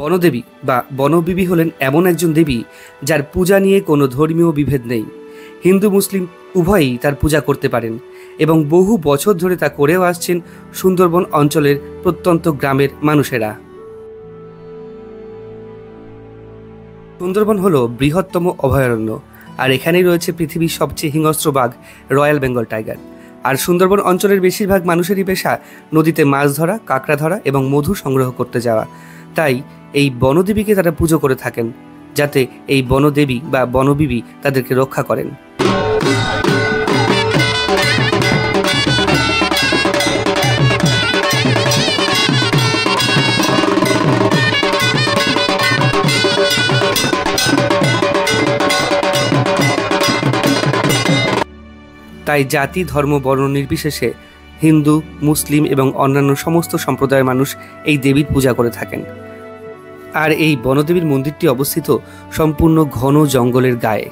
বনদেবী বা বনবিবি হলেন এমন একজন দেবী যার পূজা নিয়ে কোনো ধর্মীয় বিভেদ নেই। হিন্দু মুসলিম উভয়ই তার পূজা করতে পারেন এবং বহু বছর ধরে তা করেও আসছেন সুন্দরবন অঞ্চলের প্রত্যন্ত গ্রামের মানুষেরা। সুন্দরবন হলো বৃহত্তম অভয়ারণ্য, আর এখানেই রয়েছে পৃথিবীর সবচেয়ে হিংস্র বাঘ রয়্যাল বেঙ্গল টাইগার। আর সুন্দরবন অঞ্চলের বেশিরভাগ মানুষেরই পেশা নদীতে মাছ ধরা, কাঁকড়া ধরা এবং মধু সংগ্রহ করতে যাওয়া। তাই এই বনদেবীকে তারা পুজো করে থাকেন, যাতে এই বনদেবী বা বনবিবি তাদেরকে রক্ষা করেন। তাই জাতি, ধর্ম, বর্ণ নির্বিশেষে হিন্দু, মুসলিম এবং অন্যান্য সমস্ত সম্প্রদায়ের মানুষ এই দেবীর পূজা করে থাকেন। আর এই বনদেবীর মন্দিরটি অবস্থিত সম্পূর্ণ ঘন জঙ্গলের গায়ে।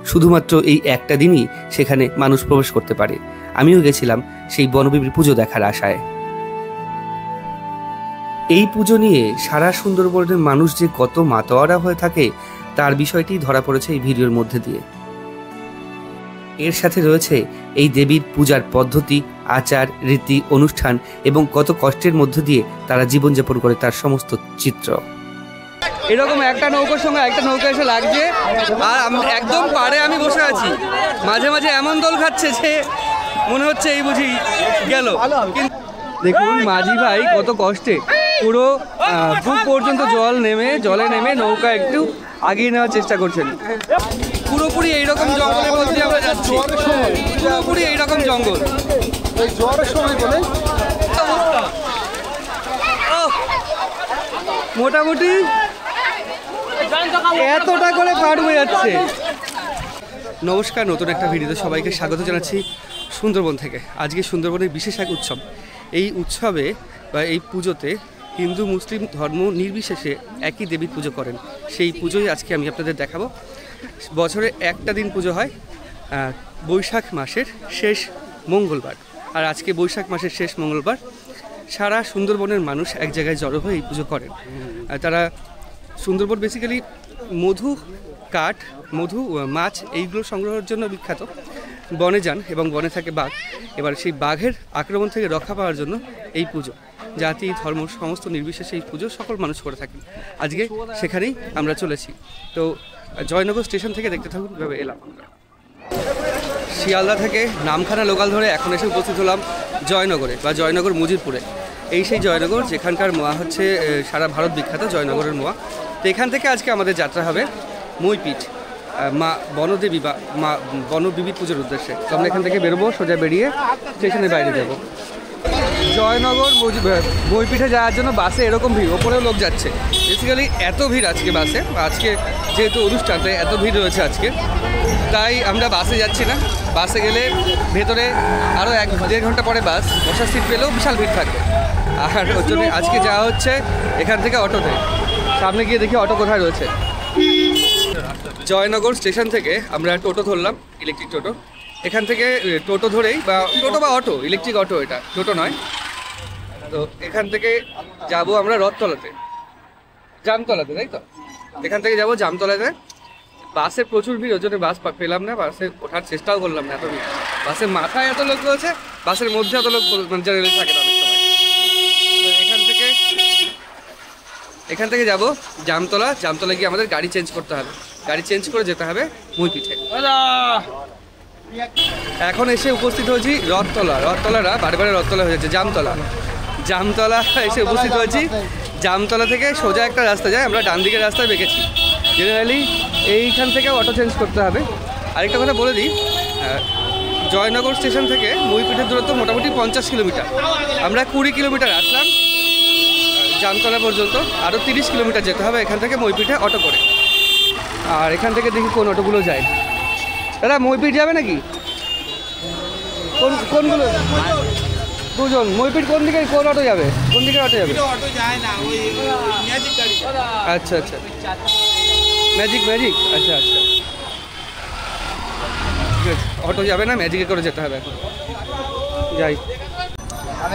শুধুমাত্র এই একটা দিনই সেখানে মানুষ প্রবেশ করতে পারে। আমিও গেছিলাম সেই বনদেবীর পুজো দেখার আশায়। এই পুজো নিয়ে সারা সুন্দরবনের মানুষ যে কত মাতোয়ারা হয়ে থাকে তার বিষয়টি ধরা পড়েছে এই ভিডিওর মধ্যে দিয়ে। এর সাথে রয়েছে এই দেবীর পূজার পদ্ধতি, আচার, রীতি, অনুষ্ঠান এবং কত কষ্টের মধ্যে দিয়ে তারা জীবনযাপন করে তার সমস্ত চিত্র। এরকম একটা নৌকার সঙ্গে একটা নৌকা এসে লাগছে, আর একদম পাড়ে আমি বসে আছি। মাঝে মাঝে এমন দোল খাচ্ছে যে মনে হচ্ছে এই বুঝি গেল। দেখুন মাঝি ভাই কত কষ্টে পুরো বুক পর্যন্ত জলে নেমে নৌকা একটু আগিয়ে নেওয়ার চেষ্টা করছেন। পুরোপুরি এইরকম জঙ্গলের মধ্যে আমরা যাচ্ছি, পুরোপুরি এইরকম জঙ্গল। মোটামুটি এতটা করে পার হয়ে যাচ্ছে। নমস্কার, নতুন একটা ভিডিওতে সবাইকে স্বাগত জানাচ্ছি সুন্দরবন থেকে। আজকে সুন্দরবনের বিশেষ এক উৎসব। এই উৎসবে বা এই পুজোতে হিন্দু মুসলিম ধর্ম নির্বিশেষে একই দেবীর পুজো করেন। সেই পুজোই আজকে আমি আপনাদের দেখাবো। বছরে একটা দিন পুজো হয়, বৈশাখ মাসের শেষ মঙ্গলবার। আর আজকে বৈশাখ মাসের শেষ মঙ্গলবার সারা সুন্দরবনের মানুষ এক জায়গায় জড়ো হয়ে এই পুজো করেন। তারা সুন্দরবন বেসিক্যালি মধু, কাঠ, মধু, মাছ এইগুলো সংগ্রহের জন্য বিখ্যাত। বনে যান এবং বনে থাকে বাঘ। এবার সেই বাঘের আক্রমণ থেকে রক্ষা পাওয়ার জন্য এই পুজো, জাতি ধর্ম সমস্ত নির্বিশেষে এই পুজো সকল মানুষ করে থাকেন। আজকে সেখানেই আমরা চলেছি। তো জয়নগর স্টেশন থেকে দেখতে থাকুন কীভাবে এলাম আমরা। শিয়ালদা থেকে নামখানা লোকাল ধরে এখন এসে উপস্থিত হলাম জয়নগরে বা জয়নগর মুজিরপুরে। এই সেই জয়নগর যেখানকার মোয়া হচ্ছে সারা ভারত বিখ্যাত, জয়নগরের মোয়া। তো এখান থেকে আজকে আমাদের যাত্রা হবে মইপিঠ, মা বনদেবী বা মা বনবিবি পুজোর উদ্দেশ্যে। তো আমরা এখান থেকে বেরোবো, সোজা বেরিয়ে স্টেশনের বাইরে যাবো। জয়নগর মইপিঠে যাওয়ার জন্য বাসে এরকম ভিড়, ওপরেও লোক যাচ্ছে। বেসিক্যালি এত ভিড় আজকে বাসে, আজকে যেহেতু অনুষ্ঠান তাই এত ভিড় রয়েছে আজকে, তাই আমরা বাসে যাচ্ছি না। বাসে গেলে ভেতরে আরও 1-1.5 ঘন্টা পরে বাস, বসার সিট পেলেও বিশাল ভিড় থাকবে। আর ওর জন্য আজকে যাওয়া হচ্ছে এখান থেকে অটোতে। সামনে গিয়ে দেখি অটো কোথায় রয়েছে। জয়নগর স্টেশন থেকে আমরা টোটো ধরলাম, ইলেকট্রিক টোটো। এখান থেকে টোটো ধরেই বা টোটো বা অটো, ইলেকট্রিক অটো, এটা টোটো নয়। তো এখান থেকে যাব আমরা রথতলাতে, জামতলাতে, তাই তো? এখান থেকে যাব জামতলাতে। বাসে প্রচুর ভিড়, ওর জন্য বাস পেলাম না, বাসে ওঠার চেষ্টাও করলাম না, এত ভিড়। বাসের মাথায় এত লোক রয়েছে, বাসের মধ্যে এত লোক জেনারেলি থাকে না অনেক সময়। তো এখান থেকে যাব জামতলা। জামতলা গিয়ে আমাদের গাড়ি চেঞ্জ করতে হবে, গাড়ি চেঞ্জ করে যেতে হবে মইপিঠে। এখন এসে উপস্থিত হয়েছি রথতলা বারে রথতলা হয়ে যাচ্ছে জামতলা এসে উপস্থিত হয়েছি। জামতলা থেকে সোজা একটা রাস্তা যায়, আমরা ডান দিকের রাস্তায় বেঁকেছি। জেনারেলি এইখান থেকে অটো চেঞ্জ করতে হবে। আরেকটা কথা বলে দিই, জয়নগর স্টেশন থেকে মইপিঠের দূরত্ব মোটামুটি 50 কিলোমিটার। আমরা 20 কিলোমিটার আসলাম জামতলা পর্যন্ত, আরও 30 কিলোমিটার যেতে হবে এখান থেকে মইপিঠে অটো করে। আর এখান থেকে দেখি কোন অটোগুলো যায়। দাদা মইপিঠ যাবে নাকি? কোনগুলো? দুজন। মইপিঠ কোন দিকে, কোন অটো যাবে, কোন দিকে অটো যাবে? আচ্ছা আচ্ছা, ম্যাজিক। আচ্ছা আচ্ছা, ঠিক আছে, অটো যাবে না, ম্যাজিকে করে যেতে হবে। এখন যাই।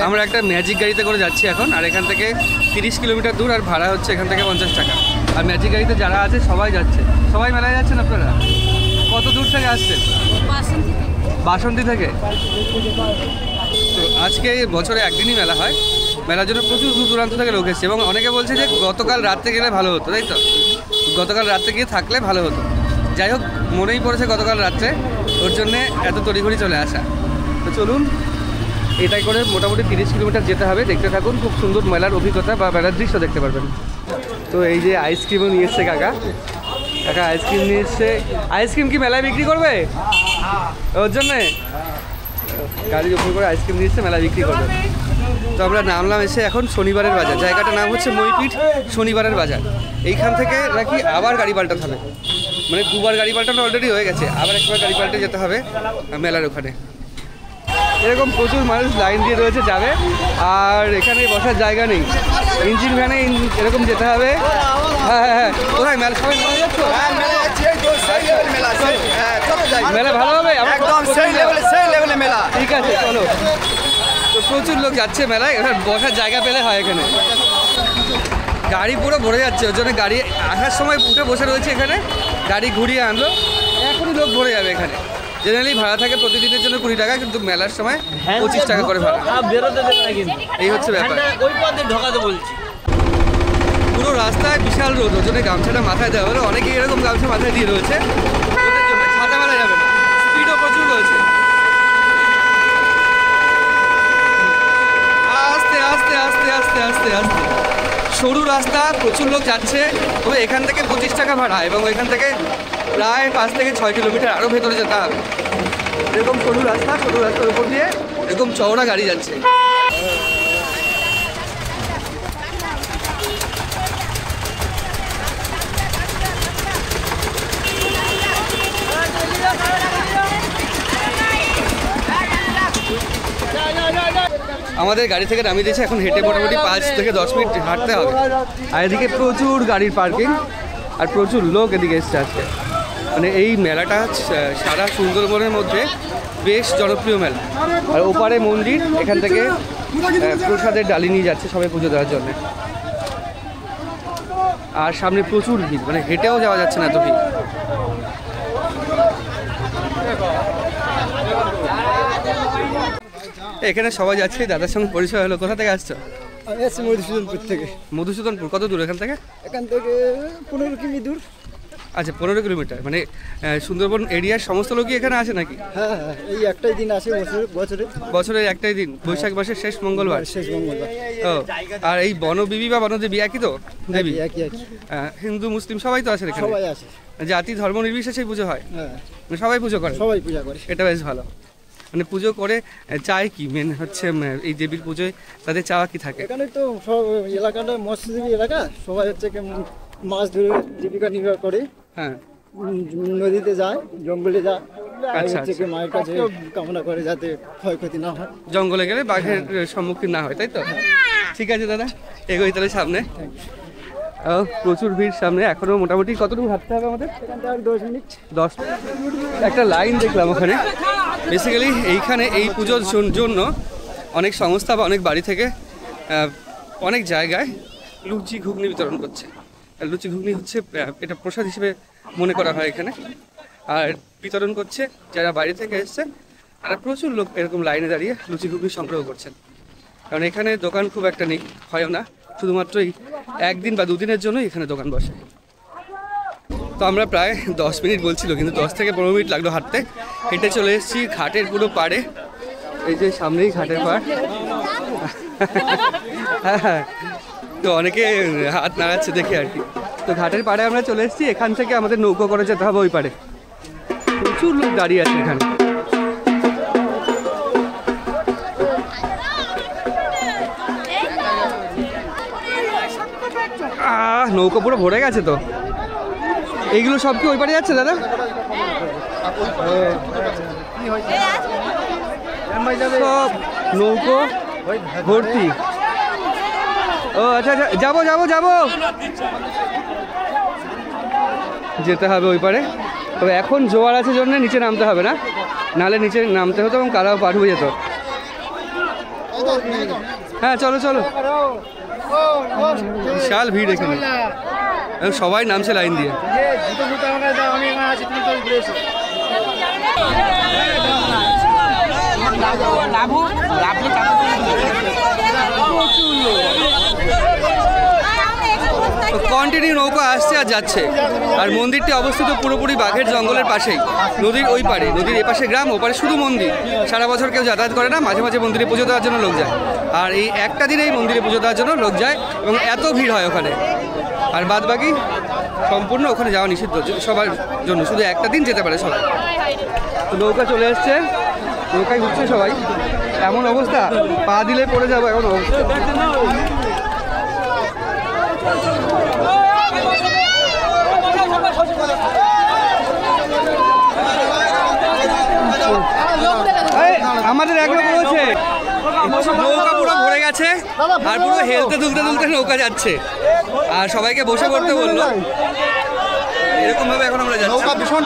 আমরা একটা ম্যাজিক গাড়িতে করে যাচ্ছি এখন, আর এখান থেকে 30 কিলোমিটার দূর, আর ভাড়া হচ্ছে এখান থেকে 50 টাকা। আর ম্যাজিক গাড়িতে যারা আছে সবাই যাচ্ছে। সবাই মেলায় যাচ্ছেন আপনারা? কত দূর থেকে আসছেন? বাসন্তী থেকে। তো আজকে বছরে একদিনই মেলা হয়, মেলার জন্য প্রচুর দূর দূরান্ত থেকে লোক এসছে, এবং অনেকে বলছে যে গতকাল রাত্রে গেলে ভালো হতো, তাই তো? গতকাল রাত্রে গিয়ে থাকলে ভালো হতো। যাই হোক, মনেই পড়েছে গতকাল রাত্রে, ওর জন্যে এত তড়িঘড়ি চলে আসা। তো চলুন, এটাই করে মোটামুটি 30 কিলোমিটার যেতে হবে। দেখতে থাকুন, খুব সুন্দর মেলার অভিজ্ঞতা বা মেলার দৃশ্য দেখতে পারবেন। তো এই যে আইসক্রিমও নিয়ে এসছে কাকা। কাকা আইসক্রিম নিয়ে এসছে। আইসক্রিম কি মেলায় বিক্রি করবে? ওর জন্যে গাড়ির উপর করে আইসক্রিম নিয়ে এসছে, মেলায় বিক্রি করবে। তো আমরা নামলাম এসে এখন শনিবারের বাজার। জায়গাটার নাম হচ্ছে মইপিঠ শনিবারের বাজার। এইখান থেকে নাকি আবার গাড়ি পাল্টাতে হবে, মানে দুবার গাড়ি পাল্টানো অলরেডি হয়ে গেছে, আবার একবার গাড়ি পাল্টে যেতে হবে মেলার ওখানে। এরকম প্রচুর মানুষ লাইন দিয়ে রয়েছে যাবে, আর এখানে বসার জায়গা নেই, ইঞ্জিন ভ্যানে এরকম যেতে হবে। হ্যাঁ হ্যাঁ হ্যাঁ, কোথায় মেলা? সবাই মেলা যাচ্ছ? মেলা ভালো হবে, ঠিক আছে চলো। তো প্রচুর লোক যাচ্ছে মেলায়, এবার বসার জায়গা পেলে হয় এখানে। গাড়ি পুরো ভরে যাচ্ছে, ওর জন্য গাড়ি আসার সময় উঠে বসে রয়েছে এখানে, গাড়ি ঘুরিয়ে আনলো, এখনই লোক ভরে যাবে এখানে। জেনারেলি ভাড়া থাকে প্রতিদিনের জন্য 20 টাকা, কিন্তু মেলার সময় 25 টাকা করে ভাড়া। এই হচ্ছে ব্যাপার। পুরো রাস্তায় বিশাল রোদ, ওর জন্য গামছাটা মাথায় দেওয়া হলো। অনেকেই এরকম গামছা মাথায় দিয়ে রয়েছে, ওদের জন্য ছাতা মেলা যাবে না, স্পিডও প্রচুর রয়েছে। আস্তে আস্তে আস্তে আস্তে আস্তে আস্তে সরু রাস্তা, প্রচুর লোক যাচ্ছে। তবে এখান থেকে 25 টাকা ভাড়া, এবং এখান থেকে প্রায় 5 থেকে 6 কিলোমিটার আরও ভেতরে যেতে হবে। এরকম সরু রাস্তা, সরু রাস্তার উপর দিয়ে এরকম চওড়া গাড়ি যাচ্ছে। আমাদের গাড়ি থেকে নামিয়ে দিয়েছে, এখন হেঁটে মোটামুটি 5 থেকে 10 মিনিট হাঁটতে হবে। আর এদিকে প্রচুর গাড়ির পার্কিং, আর প্রচুর লোক এদিকে এসছে আজকে। মানে এই মেলাটা সারা সুন্দরবনের মধ্যে বেশ জনপ্রিয় মেলা। আর ওপারে মন্দির, এখান থেকে প্রসাদের ডালি নিয়ে যাচ্ছে সবাই পুজো দেওয়ার জন্য। আর সামনে প্রচুর ভিড়, মানে হেঁটেও যাওয়া যাচ্ছে না এত ভিড়। এখানে সবাই যাচ্ছে, দাদার সঙ্গে পরিচয় হলো। কোথা থেকে আসছো? আমি আসছি মধুসূদনপুর থেকে। মধুসূদনপুর কত দূর এখান থেকে? এখান থেকে 15 কিমি দূর। আচ্ছা, 15 কিলোমিটার। মানে সুন্দরবন এরিয়ার সমস্ত লোকই এখানে আসে নাকি? হ্যাঁ হ্যাঁ, এই একটাই দিন আসে বছরের একটাই দিন, বৈশাখ মাসের শেষ মঙ্গলবার। শেষ মঙ্গলবার। ও, আর এই বনবিবি বা বনদেবী একই তো দেবী? একই। হিন্দু মুসলিম সবাই তো আছে এখানে? সবাই আসে, জাতি ধর্ম নির্বিশেষেই পুজো হয়? হ্যাঁ, সবাই পুজো করে? সবাই পূজা করে। এটা বেশ ভালো। মানে পুজো করে চায় কি মেন হচ্ছে এই দেবীর পুজোয় তাদের চাওয়া কি থাকে? এখানে তো সব এলাকাটা মৎস্যজীবী এলাকা, সবাই হচ্ছে মাছ ধরে জীবিকা নির্বাহ করে। হ্যাঁ, নদীতে যায়, জঙ্গলে যায়, আচ্ছা, হচ্ছে মায়ের কাছে কামনা করে যাতে ক্ষয়ক্ষতি না হয়। জঙ্গলে গেলে বাঘের সম্মুখীন না হয়, তাই তো? ঠিক আছে দাদা, এগোই তাহলে সামনে। প্রচুর ভিড় সামনে, এখনো মোটামুটি কতটুকু হাঁটতে হবে আমাদের? এখান থেকে আর 10 মিনিট। 10 একটা লাইন দেখলাম ওখানে। বেসিক্যালি এইখানে এই পুজোর জন্য অনেক সংস্থা বা অনেক বাড়ি থেকে অনেক জায়গায় লুচি ঘুগনি বিতরণ করছে। লুচি ঘুগনি হচ্ছে এটা প্রসাদ হিসেবে মনে করা হয় এখানে, আর বিতরণ করছে যারা বাইরে থেকে এসছে। আর প্রচুর লোক এরকম লাইনে দাঁড়িয়ে লুচি ঘুগনি সংগ্রহ করছেন, কারণ এখানে দোকান খুব একটা নেই, হয়ও না, শুধুমাত্রই একদিন বা দুদিনের জন্য এখানে দোকান বসে। তো আমরা প্রায় 10 মিনিট বলছিল, কিন্তু 10 থেকে 15 মিনিট লাগলো হাঁটতে। হেঁটে চলে এসেছি ঘাটের পুরো পাড়ে। এই যে সামনেই ঘাটের পাড়। হ্যাঁ, তো অনেকে হাত নাড়াচ্ছে দেখে আর কি। তো ঘাটের পাড়ে আমরা চলে এসেছি, এখান থেকে আমাদের নৌকো করে যেতে হবে ওই পাড়ে। প্রচুর লোক দাঁড়িয়ে আছে এখানে। নৌকো পুরো ভরে গেছে তো। এইগুলো সব কি ওই পারে যাচ্ছে দাদা? সব নৌকো ভর্তি। ও আচ্ছা আচ্ছা, যাবো যাবো যাবো, যেতে হবে ওই পারে। তবে এখন জোয়ার আছে জন্য নিচে নামতে হবে না, নাহলে নিচে নামতে হতো এবং কাদাও পার হয়ে যেত। হ্যাঁ চলো চলো, বিশাল ভিড় এখানে, সবাই নামছে লাইন দিয়ে। কন্টিনিউ নৌকা আসছে আর যাচ্ছে, আর মন্দিরটি অবস্থিত পুরোপুরি বাঘের জঙ্গলের পাশেই, নদীর ওই পারে, নদীর এপাশে গ্রাম, ওপারে শুধু মন্দির। সারা বছর কেউ যাতায়াত করে না, মাঝে মাঝে মন্দিরে পুজো দেওয়ার জন্য লোক যায়, আর এই একটা দিনেই মন্দিরে পুজো দেওয়ার জন্য লোক যায়, এবং এত ভিড় হয় ওখানে। আর বাদ বাকি সম্পূর্ণ ওখানে যাওয়া নিষিদ্ধ সবার জন্য, শুধু একটা দিন যেতে পারে সবাই। তো নৌকা চলে এসছে, নৌকায় ঘুরছে সবাই, এমন অবস্থা পা দিলে পড়ে যাবো এমন অবস্থা। আমাদের এক লোক বলছে নৌকা পুরো ভরে গেছে, আর পুরো হেলতে দুলতে দুলতে নৌকা যাচ্ছে, আর সবাইকে বসে পড়তে বললো। এরকম ভাবে এখন আমরা যাচ্ছি। নৌকা ভীষণ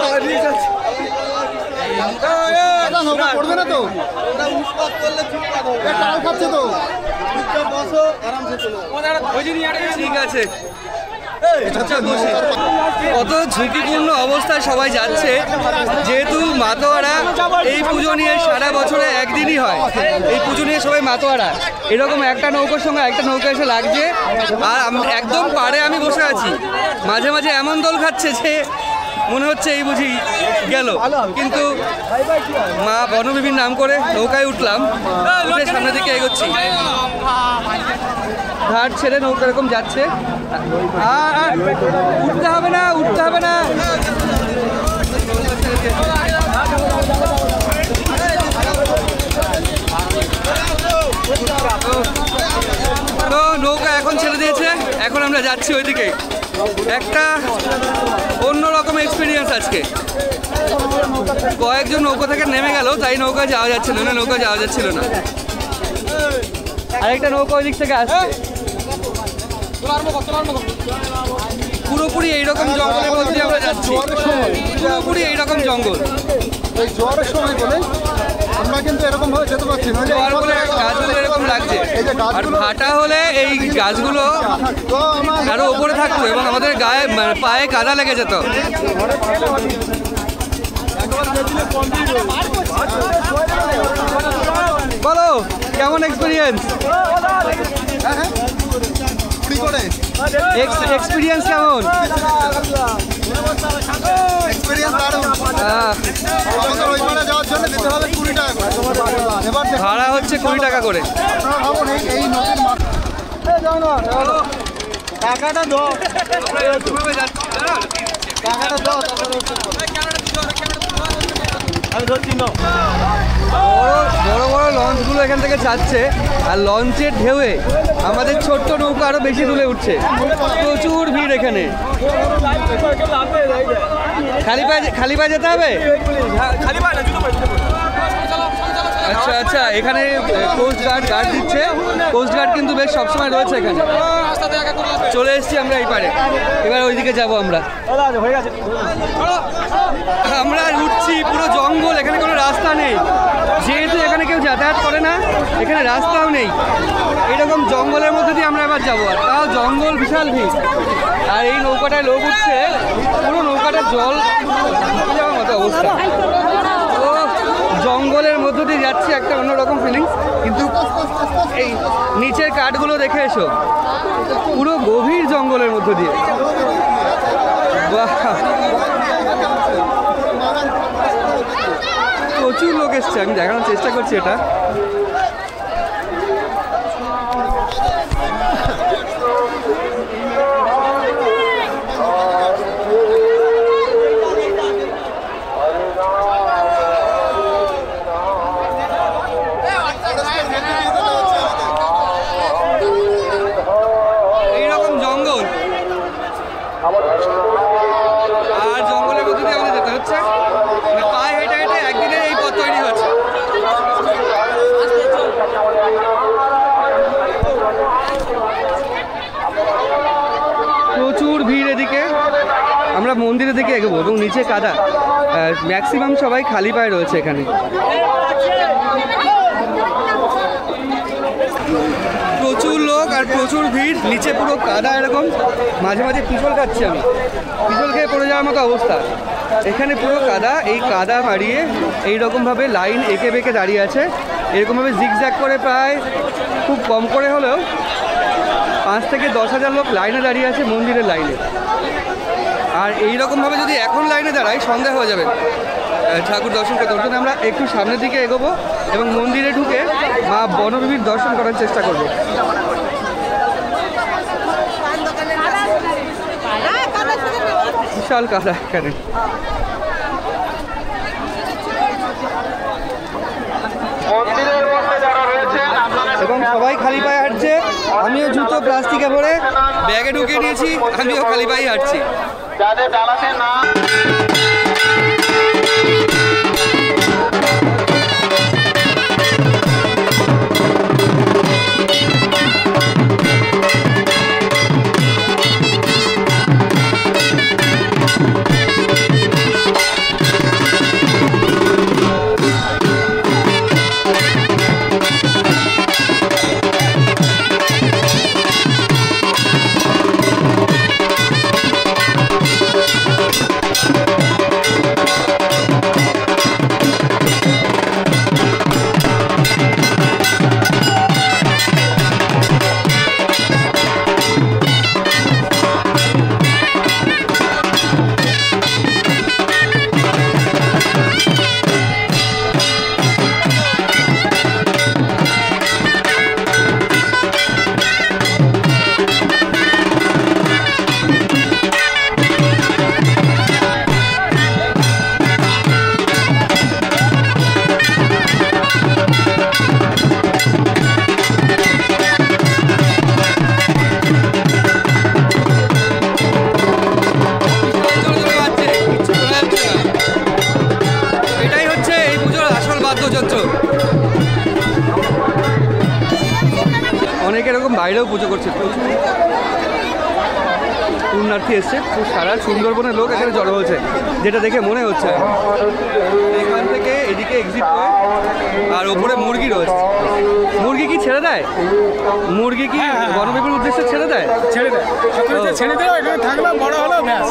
নৌকা পড়বে না তো, খাচ্ছে তো, ঠিক আছে। কত ঝুঁকিপূর্ণ অবস্থায় সবাই যাচ্ছে, যেহেতু মাতোয়ারা এই পুজো নিয়ে সারা বছরে একদিনই হয়, এই পুজো নিয়ে সবাই মাতোয়ারা। এরকম একটা নৌকার সঙ্গে একটা নৌকা এসে লাগছে, আর একদম পাড়ে আমি বসে আছি, মাঝে মাঝে এমন দোল খাচ্ছে যে মনে হচ্ছে এই বুঝি গেল, কিন্তু মা বনবিবির নাম করে নৌকায় উঠলাম, উঠে সামনের দিকে এগোচ্ছি। ঘাট ছেড়ে নৌকা এরকম যাচ্ছে, উঠতে হবে না, উঠতে হবে না। তো নৌকা এখন ছেড়ে দিয়েছে, এখন আমরা যাচ্ছি ওইদিকে। একটা অন্যরকম এক্সপিরিয়েন্স আজকে। কয়েকজন নৌকা থেকে নেমে গেল, তাই নৌকা যাওয়া যাচ্ছিল না, নৌকা যাওয়া যাচ্ছিল না। আরেকটা নৌকা ওই দিক থেকে আসছে। পুরোপুরি এইরকম জঙ্গলের মধ্যে আমরা যাচ্ছি, পুরোপুরি এইরকম জঙ্গল। এই জোয়ারের সময় বলে আমরা কিন্তু এরকম ভাবে যেতে পারছি না, জোয়ার বলে গাছগুলো এরকম লাগছে, আর ভাটা হলে এই গাছগুলো আরো ওপরে থাকতো এবং আমাদের গায়ে পায়ে কাদা লেগে যেত। বলো কেমন এক্সপিরিয়েন্স? এক্সপিরিয়েন্স কেমন? ভাড়া হচ্ছে 20 টাকা করে। টাকাটা দাও, টাকাটা দাও, আমি ধরছি না। বড় বড় লঞ্চগুলো এখান থেকে যাচ্ছে, আর লঞ্চের ঢেউয়ে আমাদের ছোট্ট নৌকা আরো বেশি তুলে উঠছে। প্রচুর ভিড় এখানে। খালি পায়ে যেতে হবে? আচ্ছা আচ্ছা, এখানে কোস্ট গার্ড দিচ্ছে। কোস্ট গার্ড কিন্তু বেশ সবসময় রয়েছে এখানে। চলে এসেছি আমরা এই পারে, এবার ওইদিকে যাবো আমরা। আমরা উঠছি, পুরো জঙ্গল, এখানে কোনো রাস্তা নেই, যেহেতু এখানে কেউ যাতায়াত করে না, এখানে রাস্তাও নেই। এরকম জঙ্গলের মধ্যে দিয়ে আমরা এবার যাবো, আর তাও জঙ্গল বিশাল ভিড়। আর এই নৌকাটায় লোক উঠছে, পুরো নৌকাটা জল যাওয়ার মতো অবস্থা। তো জঙ্গলের মধ্য দিয়ে যাচ্ছে, একটা অন্যরকম ফিলিংস। কিন্তু এই নিচের কাঠগুলো দেখে এসো, পুরো গভীর জঙ্গলের মধ্য দিয়ে। বাহ, প্রচুর লোক এসছে, আমি দেখানোর চেষ্টা করছি এটা। এইরকম জঙ্গল, আর জঙ্গলের মধ্যে দিয়ে আমাদের যেতে হচ্ছে। পায়ে হেঁটে হেঁটে একদিনে এই পথ তৈরি হচ্ছে। প্রচুর ভিড় এদিকে। আমরা মন্দিরের দিকে এগোবো, এবং নিচে কাদা, ম্যাক্সিমাম সবাই খালি পায়ে রয়েছে এখানে। আর প্রচুর ভিড়, নিচে পুরো কাদা এরকম, মাঝে মাঝে পিছল খাচ্ছি আমি, পিছল খেয়ে পড়ে যাওয়ার মতো অবস্থা। এখানে পুরো কাদা, এই কাদা মারিয়ে এইরকমভাবে লাইন এঁকে বেঁকে দাঁড়িয়ে আছে, এরকমভাবে জিগজ্যাগ করে প্রায় খুব কম করে হলেও 5 থেকে 10,000 লোক লাইনে দাঁড়িয়ে আছে মন্দিরের লাইনে। আর এইরকমভাবে যদি এখন লাইনে দাঁড়ায় সন্ধ্যা হয়ে যাবে ঠাকুর দর্শন করতে। ওর জন্য আমরা একটু সামনের দিকে এগোবো এবং মন্দিরে ঢুকে মা বনবিবির দর্শন করার চেষ্টা করব। বিশাল কাদা এখানে। এবং সবাই খালি পায়ে হাঁটছে, আমিও জুতো প্লাস্টিকে ভরে ব্যাগে ঢুকিয়ে নিয়েছি, আমিও খালি পায়ে হাঁটছি। যাদের ডালাতে না অনেকে এরকম বাইরেও পুজো করছে, পুণ্যার্থী এসছে, সারা সুন্দরবনের লোক এখানে জড়ো হয়েছে, যেটা দেখে মনে হচ্ছে। এখান থেকে এদিকে এক্সিট করে আর ওপরে মুরগি রয়েছে। মুরগি কি ছেড়ে দেয়? মুরগি কি বনবিবির উদ্দেশ্যে ছেড়ে দেয়? ছেড়ে দেয়, ছেড়ে দেয়। এখানে থাকলে বড় হলো ব্যাস,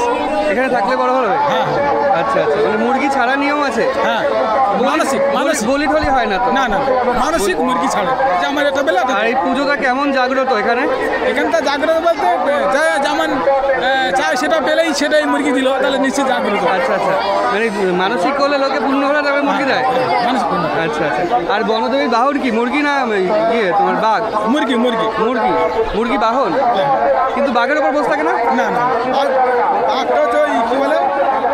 এখানে থাকলে বড় হবে। আচ্ছা আচ্ছা, মানে মুরগি ছাড়া নিয়ম আছে? হ্যাঁ, মানসিক বলি টলি হয় না তো? না না, মানসিক মুরগি ছাড়ে যে আমার এটা বেলা। আর এই পুজোটা কেমন জাগ্রত এখানে? এখানটা জাগ্রত বলতে যেমন চায় সেটা পেলেই সেটাই মুরগি দিল, তাহলে নিশ্চয়ই জাগ্রত। আচ্ছা আচ্ছা, মানে মানসিক করলে লোকে পূর্ণ হলে তবে মুরগি দেয়? মানসিক। আচ্ছা আচ্ছা। আর বনদেবীর বাহন কি মুরগি না ইয়ে তোমার বাঘ? মুরগি মুরগি মুরগি মুরগি বাহন, কিন্তু বাঘের ওপর বসে থাকে না? না না, বাঘটা তো কি বলে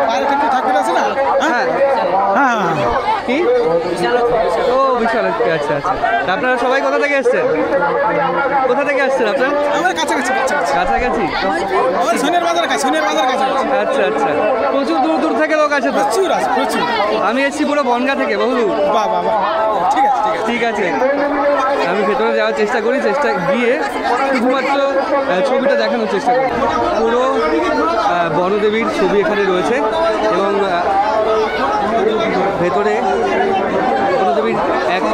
পায়ের একটু ঠাকুর আছে না? হ্যাঁ হ্যাঁ, কি ও বিশাল। আচ্ছা আচ্ছা, আপনারা সবাই কোথা থেকে এসছেন? কোথা থেকে আসছেন আপনার? আমার কাছাকাছি কাছাকাছি। আমার সোনের বাজার কাছে, সোনের বাজার কাছে। আচ্ছা আচ্ছা, প্রচুর দূর দূর থেকে লোক আছে তো? প্রচুর আছে, প্রচুর। আমি এসেছি পুরো বনগা থেকে, বহু দূর। বাহ বাহ বাহ, ঠিক আছে ঠিক আছে। আমি ভেতরে যাওয়ার চেষ্টা করি, গিয়ে শুধুমাত্র ছবিটা দেখানোর চেষ্টা করি। পুরো বনদেবীর ছবি এখানে রয়েছে এবং ভেতরে বনদেবীর 1,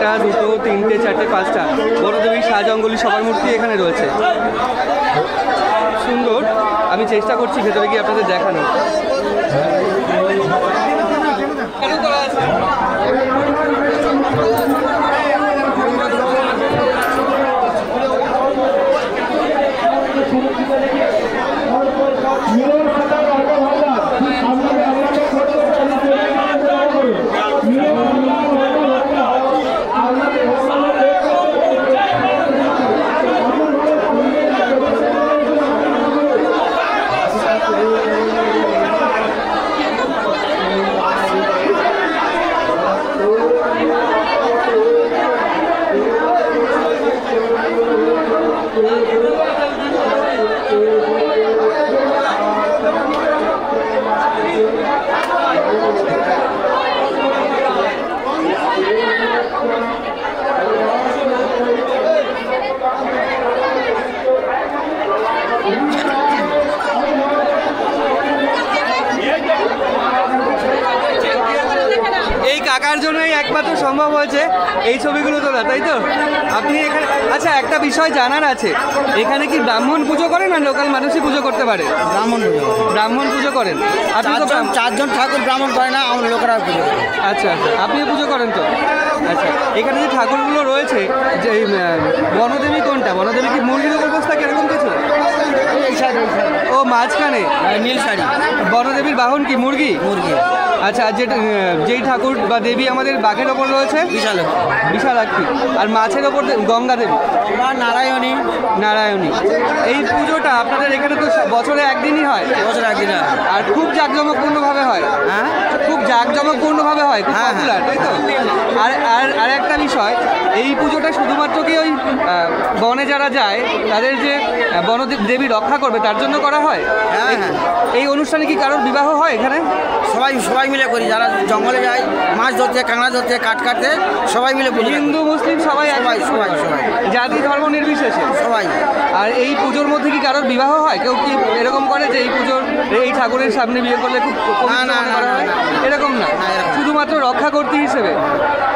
2, 3, 4, 5টা বনদেবীর সাজঙ্গলি সবার মূর্তি এখানে রয়েছে। সুন্দর, আমি চেষ্টা করছি ভেতরে গিয়ে আপনাদের দেখানো। কেন করা আছে? টাকার জন্যই একমাত্র সম্ভব হয়েছে এই ছবিগুলো তোলা, তাই তো? আপনি এখানে, আচ্ছা একটা বিষয় জানার আছে, এখানে কি ব্রাহ্মণ পুজো করেন না লোকাল মানুষই পুজো করতে পারে? ব্রাহ্মণ পুজো করেন। আপনি তো চারজন ঠাকুর ব্রাহ্মণ করে না, আমরা লোকেরা পুজো করি। আচ্ছা আচ্ছা, আপনিও পুজো করেন তো? আচ্ছা, এখানে যে ঠাকুরগুলো রয়েছে, যে বনদেবী কোনটা? বনদেবী কি মুরগির উপর বসে থাকে এরকম কিছু? ও মাঝখানে নীল শাড়ি। বনদেবীর বাহন কি মুরগি? মুরগি। আচ্ছা, যেই ঠাকুর বা দেবী আমাদের বাঘের ওপর রয়েছে বিশালাক্ষী, আর মাছের ওপর গঙ্গা দেবী, নারায়ণী। নারায়ণী। এই পুজোটা আপনাদের এখানে তো বছরে একদিনই হয়? বছর একদিন। আর খুব জাঁকজমকপূর্ণভাবে হয়? হ্যাঁ, খুব জাঁকজমকপূর্ণভাবে হয়, খুব পপুলার, তাই তো? আর একটা বিষয়, এই পুজোটা শুধুমাত্র কি ওই বনে যারা যায় তাদের যে বনদেবী রক্ষা করবে তার জন্য করা হয়? হ্যাঁ। এই অনুষ্ঠানে কি কারোর বিবাহ হয় এখানে? সবাই মিলে করি, যারা জঙ্গলে যায় মাছ ধরতে, কাঁকড়া ধরতে, কাঠ কাটতে, সবাই মিলে পুজো। হিন্দু মুসলিম সবাই সবাই জাতি ধর্ম নির্বিশেষে সবাই। আর এই পুজোর মধ্যে কি কারোর বিবাহ হয়? কেউ কি এরকম করে যে এই পুজোর এই ঠাকুরের সামনে বিয়ে করলে খুব না, এরকম না, শুধুমাত্র রক্ষা করতে হিসেবে?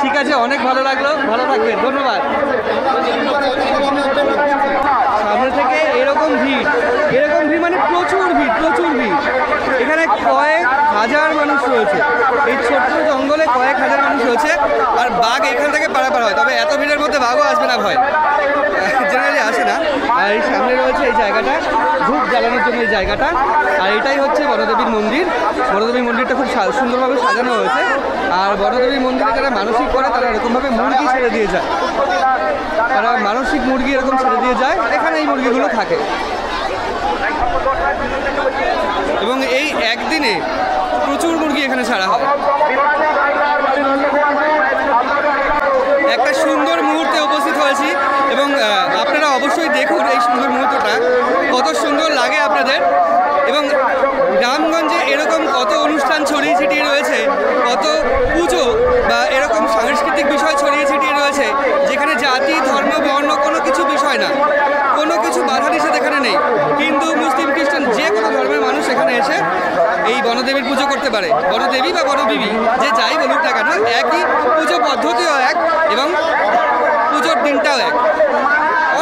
ঠিক আছে, অনেক ভালো লাগলো, ভালো থাকবেন, ধন্যবাদ। সামনে থেকে এরকম ভিড় মানে প্রচুর ভিড়। এখানে কয়েক হাজার মানুষ রয়েছে, এই ছোট্ট জঙ্গলে কয়েক হাজার মানুষ রয়েছে, আর বাঘ এখান থেকে পারাপার হয়। তবে এত ভিড়ের মধ্যে বাঘও আসবে না, ভয় জেনারেলি আসে না। আর এই সামনে রয়েছে এই জায়গাটা, ধূপ জ্বালানোর জন্য এই জায়গাটা, আর এটাই হচ্ছে বনদেবীর মন্দির। বনদেবীর মন্দিরটা খুব সুন্দরভাবে সাজানো হয়েছে। আর বনদেবীর মন্দিরে যারা মানসিক করে তারা এরকমভাবে মুরগি ছেড়ে দিয়ে যায়, তারা মানসিক মুরগি এরকম ছেড়ে দিয়ে যায়, এখানে এই মুরগিগুলো থাকে। এবং এই একদিনে প্রচুর মুরগি এখানে ছাড়া হয়। একটা সুন্দর মুহূর্তে উপস্থিত হয়েছি এবং আপনারা অবশ্যই দেখুন এই সুন্দর মুহূর্তটা কত সুন্দর লাগে আপনাদের। এবং গ্রামগঞ্জে এরকম কত অনুষ্ঠান ছড়িয়ে ছিটিয়ে রয়েছে, কত পুজো বা এরকম সাংস্কৃতিক বিষয় ছড়িয়ে ছিটিয়ে রয়েছে, যেখানে জাতি ধর্ম বর্ণ কোনো কিছু বিষয় না, কোনো কিছু বাধা নিষেধ এখানে নেই। হিন্দু মুসলিম খ্রিস্টান যে কোনো ধর্মের মানুষ এখানে এসে এই বনদেবীর পুজো করতে পারে। বনদেবী বা বনবিবি যে যাই বলুক না কেন, একই পুজো পদ্ধতিও এক এবং পুজোর দিনটাও এক।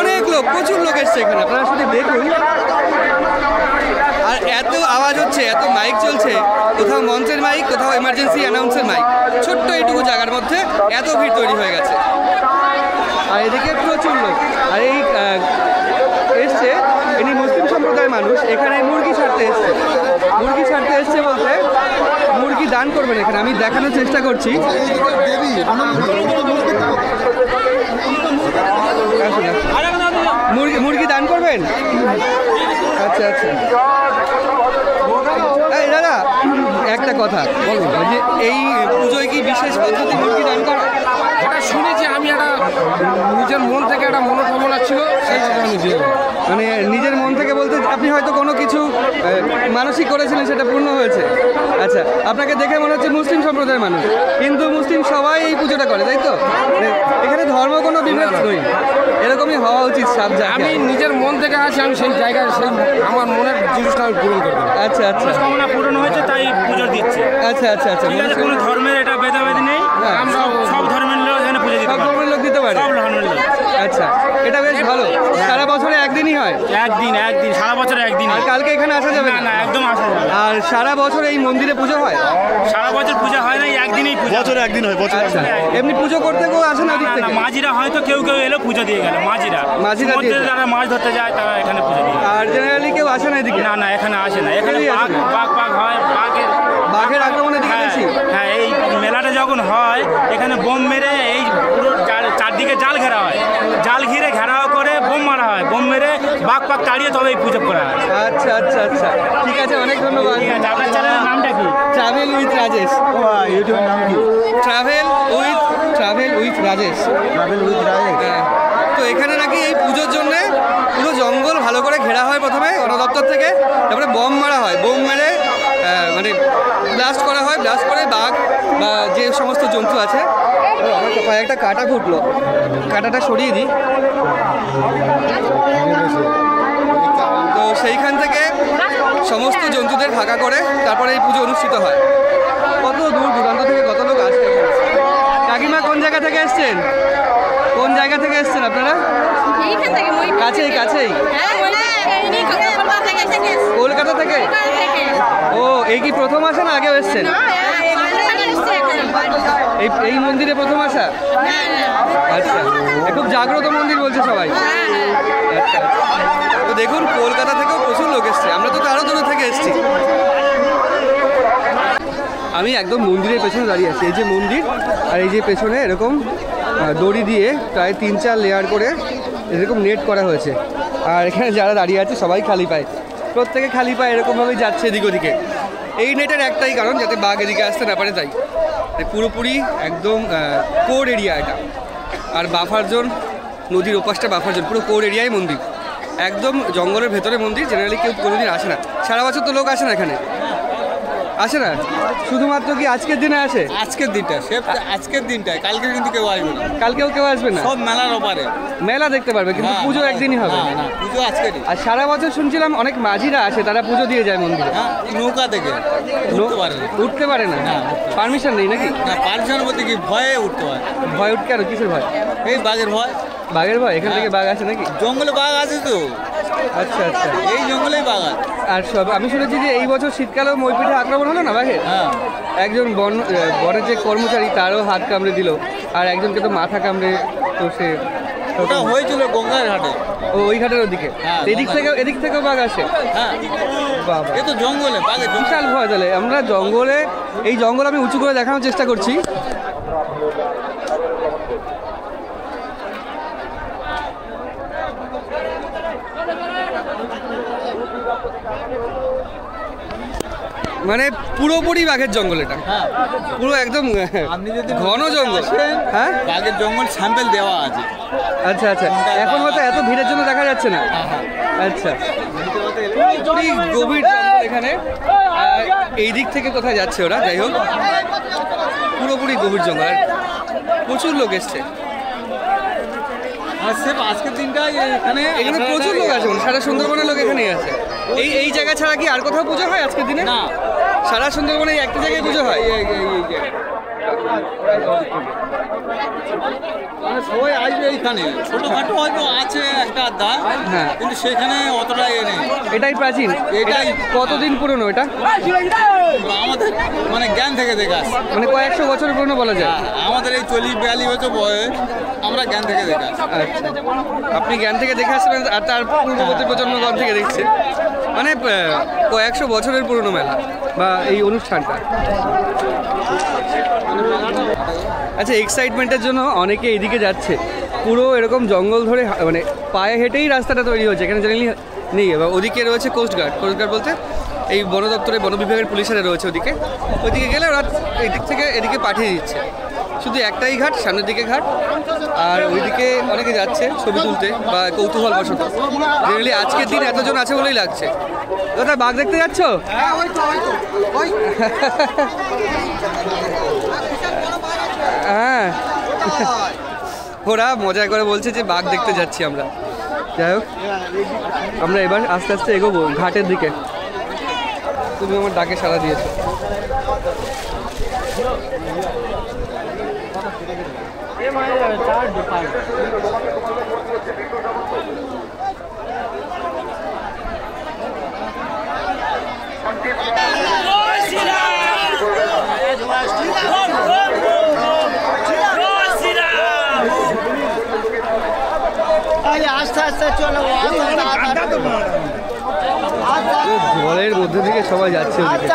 অনেক লোক, প্রচুর লোক এসছে এখানে, আপনারা শুধু দেখুন। আর এত আওয়াজ হচ্ছে, এত মাইক চলছে, কোথাও মঞ্চের মাইক, কোথাও এমার্জেন্সি অ্যানাউন্সের মাইক, ছোট্ট এইটুকু জায়গার মধ্যে এত ভিড় তৈরি হয়ে গেছে। আর এদিকে প্রচুর লোক। আর এই এসছে, ইনি মুসলিম সম্প্রদায়ের মানুষ, এখানে মুরগি ছাড়তে এসছে। মুরগি ছাড়তে এসছে বলতে মুরগি দান করবেন এখানে, আমি দেখানোর চেষ্টা করছি। মুরগি দান করবেন? আচ্ছা আচ্ছা। এই দাদা, একটা কথা বলুন, যে এই পুজোয় কি বিশেষ পদ্ধতি মুরগি দান করা? এটা শুনেছি আমি, একটা নিজের মন থেকে একটা মনোকামনা ছিল, সেইভাবে আমি দিয়ে। মানে নিজের মন থেকে বলতে আপনি হয়তো কোনো কিছু মানসিক করেছিলেন, সেটা পূর্ণ হয়েছে। আচ্ছা, আপনাকে দেখে মনে হচ্ছে মুসলিম সম্প্রদায়ের মানুষ। হিন্দু মুসলিম সবাই এই পুজোটা করে, তাই তো? এখানে ধর্ম কোনো বিভেদ নয়, এরকমই হওয়া উচিত সব জায়গায়। আমি নিজের মন থেকে আছি, আমি সেই জায়গায় সেই আমার মনের জিনিসটা আমি পূরণ করবো। আচ্ছা আচ্ছা, কামনা পূরণ হয়েছে তাই পুজো দিচ্ছে। আচ্ছা আচ্ছা আচ্ছা, ঠিক আছে, কোনো ধর্মের এটা ভেদাভেদ নেই, আমরা সব ধর্মের লোক এখানে পুজো দিতে সব পারি, ধর্মের লোক দিতে পারে। সব ধর্মের লোক। আচ্ছা, এটা বেশ ভালো। সারা বছরে একদিনই হয়? একদিন সারা বছরে একদিন। আর কালকে এখানে আসা যাবে না? একদম আসা যাবে। আর সারা বছর এই মন্দিরে পুজো হয়? সারা বছর পূজা হয় না, একদিনই পূজা। বছরে একদিন হয়, বছরে আচ্ছা, এমনি পুজো করতে কেউ আসে না ওদিক থেকে? মাঝিরা হয়তো কেউ এলো পুজো দিয়ে গেল, মাঝিরা দিয়ে যায়। যারা মাছ ধরতে যায় তারা এখানে পুজো দিয়ে। আর জেনারেলি কেউ আসে না এদিকে? না, এখানে আসে না। এখানে কেউই আসে না। বাঘ হয়, বাঘের আক্রমণের দিকে বেশি। হ্যাঁ, এই মেলাটা যখন হয় এখানে বোম মেরে এই পুরো চারদিকে জাল ঘেরা হয়, জাল ঘিরে ঘেরাও করে বোম মারা হয়, বোম মেরে বাঘ তাড়িয়ে তবে এই পুজো করা হয়। আচ্ছা আচ্ছা আচ্ছা, ঠিক আছে, অনেক ধন্যবাদ। ঠিক আছে, আপনার চ্যানেলের নামটা কি? Travel with Rajesh. ইউটিউবের নাম কি? Travel with Rajesh. হ্যাঁ, তো এখানে নাকি এই পুজোর জন্য পুরো জঙ্গল ভালো করে ঘেরা হয় প্রথমে বন দপ্তর থেকে, তারপরে বোম মারা হয়, বোম মেরে মানে ব্লাস্ট করা হয়, ব্লাস্ট করে বাঘ বা যে সমস্ত জন্তু আছে। আমার কয়েকটা কাঁটা ফুটলো, কাঁটাটা সরিয়ে দিই। তো সেইখান থেকে সমস্ত জন্তুদের ফাঁকা করে তারপরে এই পুজো অনুষ্ঠিত হয়। কত দূর দূরান্ত থেকে কত লোক আসে এখানে। জায়গা থেকে এসছেন? কোন জায়গা থেকে এসছেন আপনারা? এইখান থেকে কাছেই কাছেই। কলকাতা থেকে? ও, এই কি প্রথম আসা না আগেও এসছেন? এই মন্দিরে প্রথম আসা? আচ্ছা, খুব জাগ্রত মন্দির বলছে সবাই। আচ্ছা, তো দেখুন কলকাতা থেকেও প্রচুর লোক এসছে, আমরা তো আরও দূরে থেকে এসছি। আমি একদম মন্দিরের পেছনে দাঁড়িয়ে আছি। এই যে মন্দির, আর এই যে পেছনে এরকম দড়ি দিয়ে প্রায় 3-4 লেয়ার করে এরকম নেট করা হয়েছে। আর এখানে যারা দাঁড়িয়ে আছে সবাই খালি পায়, প্রত্যেকে খালি পায়, এরকমভাবেই যাচ্ছে এদিক ওদিকে। এই নেটের একটাই কারণ, যাতে বাঘ এদিকে আসতে না পারে, তাই পুরোপুরি একদম কোর এরিয়া এটা। আর বাফার জোন, নদীর ওপাশটা বাফার জোন, পুরো কোর এরিয়ায় মন্দির, একদম জঙ্গলের ভেতরে মন্দির। জেনারেলি কেউ কোনোদিন আসে না, সারা বছর তো লোক আসে না এখানে, আসে না, শুধুমাত্র কি আজকের দিনে আসে? আজকের দিনটা, আজকের দিনটায়, কালকে কিন্তু কেউ আসবে না। কালকেও কেউ আসবে না? সব মেলার ওপারে মেলা দেখতে পারবে, কিন্তু পুজো একদিনই হবে। না, পুজো আজকেরই। আর সারা বছর শুনছিলাম অনেক মাঝিরা আসে, তারা পুজো দিয়ে যায় মন্দিরে। হ্যাঁ, নৌকা থেকে উঠতে পারে না। উঠতে পারে না? পারমিশন নেই নাকি? না, পারমিশন বলতে কি, ভয়ে উঠতে হয়। ভয় উঠতে? আর কিসের ভয়? এই বাঘের ভয়। বাঘের ভয়? এখান থেকে বাঘ আসে নাকি? জঙ্গলে বাঘ আছে তো। আচ্ছা আচ্ছা, এই জঙ্গলেই বাঘ আছে। আর সব আমি শুনেছি যে এই বছর শীতকালেও মইপিঠে আক্রমণ হলো না বাঘের? হ্যাঁ, একজন বনের যে কর্মচারী তারও হাত কামড়ে দিল, আর একজনকে তো মাথা কামড়ে, তো সে ওটা হয়েছিল গঙ্গার ঘাটে। ওই ঘাটের ওদিকে? হ্যাঁ, এদিক থেকেও বাঘ আসে? হ্যাঁ, বাবা, এ তো জঙ্গলে বাঘের বিশাল ভয়। তাহলে আমরা জঙ্গলে, এই জঙ্গল আমি উঁচু করে দেখানোর চেষ্টা করছি। মানে পুরোপুরি বাঘের জঙ্গল এটা, পুরো একদম আপনি যদি ঘন জঙ্গল। হ্যাঁ, বাঘের জঙ্গল স্যাম্পেল দেওয়া আছে। আচ্ছা আচ্ছা, এখন হয়তো এত ভিড়ের জন্য দেখা যাচ্ছে না। আচ্ছা, পুরোপুরি গভীর জঙ্গল এখানে। আর এই দিক থেকে কোথায় যাচ্ছে ওরা? যাই হোক, পুরোপুরি গভীর জঙ্গল, আর প্রচুর লোক এসছে। আর সেফ আজকের দিনটাই এখানে প্রচুর লোক আছে, সারা সুন্দরবনের লোক এখানেই আছে। এই জায়গা ছাড়া কি আর কোথাও পুজো হয় আজকের দিনে? না, সারা সুন্দরবনে একটা জায়গায় পুজো হয়। সবাই আসবে এইখানে। ছোটখাটো হয়তো আছে একটা আধা, হ্যাঁ, কিন্তু সেখানে অতটা নেই। এটাই প্রাচীন। এটাই কতদিন পুরনো এটা? আমাদের মানে জ্ঞান থেকে দেখে আসছে। মানে কয়েকশো বছর পুরনো বলা যায়। আমাদের এই 40-42 বছর বয়স, আমরা জ্ঞান থেকে দেখে আসছি। আচ্ছা, আপনি জ্ঞান থেকে দেখে আসবেন, আর তার পূর্ববর্তী প্রজন্মগণ থেকে দেখছে। মানে কয়েকশো বছরের পুরনো মেলা বা এই অনুষ্ঠানটা। আচ্ছা, এক্সাইটমেন্টের জন্য অনেকে এইদিকে যাচ্ছে, পুরো এরকম জঙ্গল ধরে, মানে পায়ে হেঁটেই রাস্তাটা তৈরি হচ্ছে। এখানে জেনারেলি নেই। এবার ওদিকে রয়েছে কোস্টগার্ড। কোস্টগার্ড বলতে এই বন দপ্তরে, বন বিভাগের পুলিশেরা রয়েছে ওদিকে। ওইদিকে গেলে ওরা এই দিক থেকে এদিকে পাঠিয়ে দিচ্ছে। শুধু একটাই ঘাট, সামনের দিকে ঘাট, আর ওইদিকে অনেকে যাচ্ছে ছবি তুলতে বা কৌতূহল বশত। জেনারেলি আজকের দিন এতজন আছে বলেই লাগছে। কোথায় বাঘ দেখতে যাচ্ছ? হ্যাঁ, ওরা মজা করে বলছে যে বাঘ দেখতে যাচ্ছি আমরা। যাই হোক, আমরা এবার আস্তে আস্তে এগোবো ঘাটের দিকে। তুমি আমার ডাকে সাড়া দিয়েছো। আস্তে আস্তে চলো। জলের মধ্যে থেকে সবাই যাচ্ছে ওদিকে।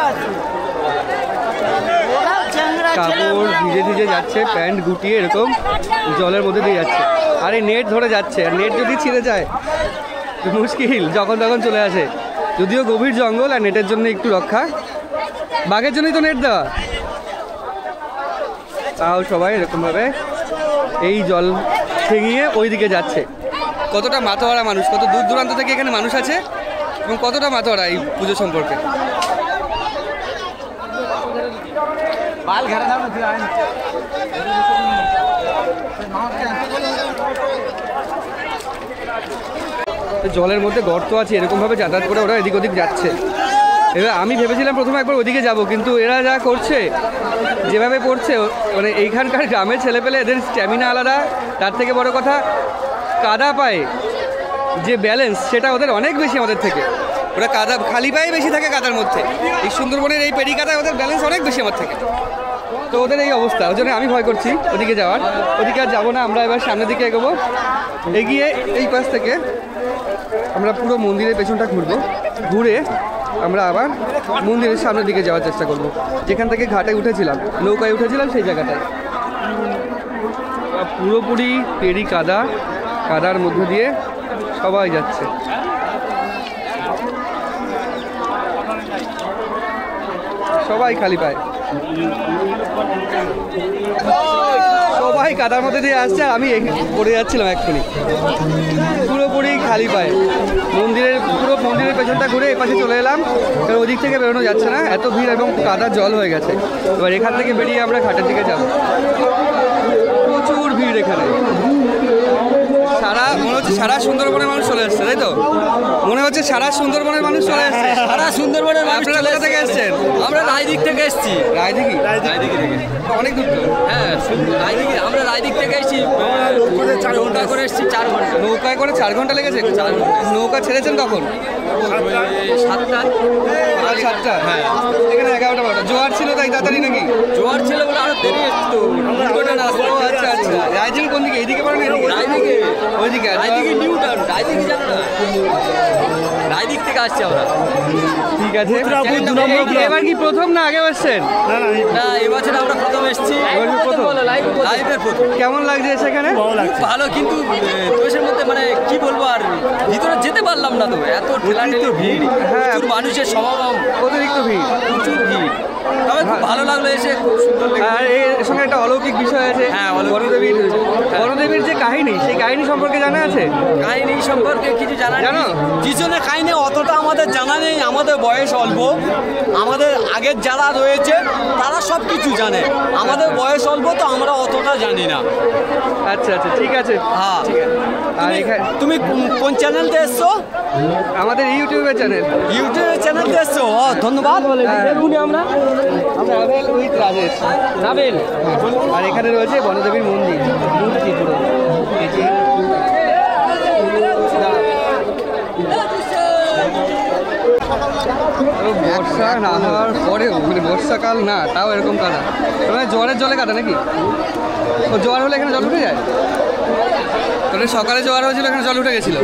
কাপড় ভিজে ভিজে যাচ্ছে, প্যান্ট গুটিয়ে এরকম জলের মধ্যে দিয়ে যাচ্ছে। আর এই নেট ধরে যাচ্ছে, আর নেট যদি ছিঁড়ে যায় মুশকিল, যখন তখন চলে আসে। যদিও গভীর জঙ্গল, আর নেটের জন্য একটু রক্ষা। বাঘের জন্যই তো নেট দেওয়া। তাও সবাই এরকমভাবে এই জল ঠেঙিয়ে ওই দিকে যাচ্ছে। কতটা মাতোয়ারা মানুষ, কত দূর দূরান্ত থেকে এখানে মানুষ আছে, এবং কতটা মাতোয়ারা এই পুজো সম্পর্কে। জলের মধ্যে গর্ত আছে, এরকমভাবে যাতায়াত করে ওরা এদিক ওদিক যাচ্ছে। এবার আমি ভেবেছিলাম প্রথমে একবার ওদিকে যাব, কিন্তু এরা যা করছে, যেভাবে পড়ছে, মানে এইখানকার গ্রামের ছেলেপেলে এদের স্ট্যামিনা আলাদা, তার থেকে বড় কথা কাদা পায়ে যে ব্যালেন্স সেটা ওদের অনেক বেশি আমাদের থেকে। ওরা কাদা খালি পায়ে বেশি থাকে কাদার মধ্যে, এই সুন্দরবনের এই পেরি কাদায় ওদের ব্যালেন্স অনেক বেশি আমার থেকে। তো ওদের এই অবস্থা, ওই জন্য আমি ভয় করছি ওদিকে যাওয়ার। ওদিকে আর যাবো না, আমরা এবার সামনের দিকে এগোবো। এগিয়ে এই পাশ থেকে আমরা পুরো মন্দিরের পেছনটা ঘুরবো, ঘুরে আমরা আবার মন্দিরের সামনের দিকে যাওয়ার চেষ্টা করব, যেখান থেকে ঘাটে উঠেছিলাম, নৌকায় উঠেছিলাম সেই জায়গাটায়। পুরোপুরি পেরি কাদা, কাদার মধ্যে দিয়ে সবাই যাচ্ছে। সবাই খালি পায়, সবাই কাদার মধ্যে দিয়ে আসছে, আর আমি পড়ে যাচ্ছিলাম এক্ষুনি পুরোপুরি খালি পায়। পুরো মন্দিরের পেছনটা ঘুরে এই পাশে চলে এলাম, কারণ ওদিক থেকে বেরোনো যাচ্ছে না, এত ভিড় এবং কাদার জল হয়ে গেছে। এবার এখান থেকে বেরিয়ে আমরা ঘাটের দিকে যাব। প্রচুর ভিড় এখানে, মনে হচ্ছে সারা সুন্দরবনের মানুষ চলে আসছে, তাই তো? মনে হচ্ছে সারা সুন্দরবনের মানুষ চলে আসছে। সারা সুন্দরবনের মানুষ আপনারা কোথা থেকে এসছেন? আমরা রায়দিক থেকে এসেছি। রায়দিঘি? রায়দিঘি থেকে অনেক দূর তো। হ্যাঁ, রায়দিঘি, আমরা রায়দিক থেকে এসেছি, নৌকা করে এসেছি 4 ঘন্টা। নৌকায় করে 4 ঘন্টা লেগেছে? 4 ঘন্টা। নৌকা ছেড়েছেন কখন? 7টা। 7টা? হ্যাঁ, এখানে 11টা 12টা। জোয়ার ছিল তাই তাড়াতাড়ি নাকি? জোয়ার ছিল বলে আরো দেরি এসতো। আচ্ছা আচ্ছা। রায়দিঘি কোন দিকে? এইদিকে পড়ে না এদিকে? রায়দিঘি, ওইদিকে? Raidighi new town. রায়দিঘি জানো না? রায়দিক থেকে আসছি আমরা। ঠিক আছে। এবার কি প্রথম না আগে এসছেন? না, এবছর আমরা প্রথম এসেছি। এবার প্রথম? লাইভের প্রথম। কেমন লাগছে সেখানে? ভালো, কিন্তু দেশের মধ্যে মানে কি বলবো, আর ভিতরে যেতে পারলাম না তো, এত ঠেলাঠেলি ভিড়, প্রচুর মানুষের সমাগম, অতিরিক্ত ভিড়, প্রচুর ভিড়। তবে খুব ভালো লাগলো এসে, খুব সুন্দর লেগেছে। আর এর সঙ্গে একটা অলৌকিক বিষয় আছে। হ্যাঁ, বনদেবীর যে কাহিনী, সেই কাহিনী সম্পর্কে জানা আছে? কাহিনী সম্পর্কে কিছু জানা জানো? পিছনে কাহিনী অতটা আমাদের জানা নেই, আমাদের বয়স অল্প। আমাদের আগের যারা রয়েছে তারা সব কিছু জানে, আমাদের বয়স অল্প তো আমরা অতটা জানি না। আচ্ছা আচ্ছা, ঠিক আছে। হ্যাঁ, আর এখানে তুমি কোন চ্যানেলতে এসছো? আমাদের ইউটিউবের চ্যানেল। ইউটিউবের চ্যানেলতে এসছো? ধন্যবাদ। আমরা ট্রাভেল উইথ রাজেশ। নাবেল। আর এখানে রয়েছে বনদেবীর মন্দির, মূর্তি পুরো। এই যে বর্ষা না হওয়ার পরেও, মানে বর্ষাকাল না তাও এরকম কাদা, মানে জোয়ারের জলে কাদা নাকি? ও জোয়ার হলে এখানে জল উঠে যায়? তাহলে সকালে জোয়ার হয়েছিল, এখানে জল উঠে গেছিল।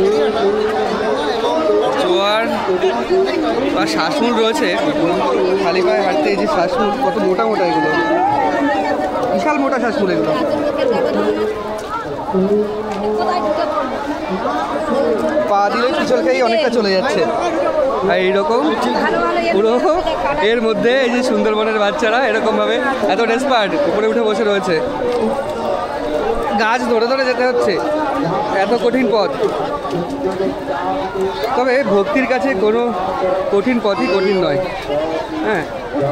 জোয়ার আর শ্বাসমূল রয়েছে, খালি পায়ে হাঁটতে। এই যে শ্বাসমূল, কত মোটা মোটা এগুলো, বিশাল মোটা শ্বাসমূল এগুলো। পা দিলে পিছল খেয়েই অনেকটা চলে যাচ্ছে। আর এইরকম পুরো এর মধ্যে এই যে সুন্দরবনের বাচ্চারা এরকমভাবে এত ডেসপার্ট উপরে উঠে বসে রয়েছে। গাছ ধরে ধরে যেতে হচ্ছে, এত কঠিন পথ। তবে ভক্তির কাছে কোনো কঠিন পথই কঠিন নয়। হ্যাঁ,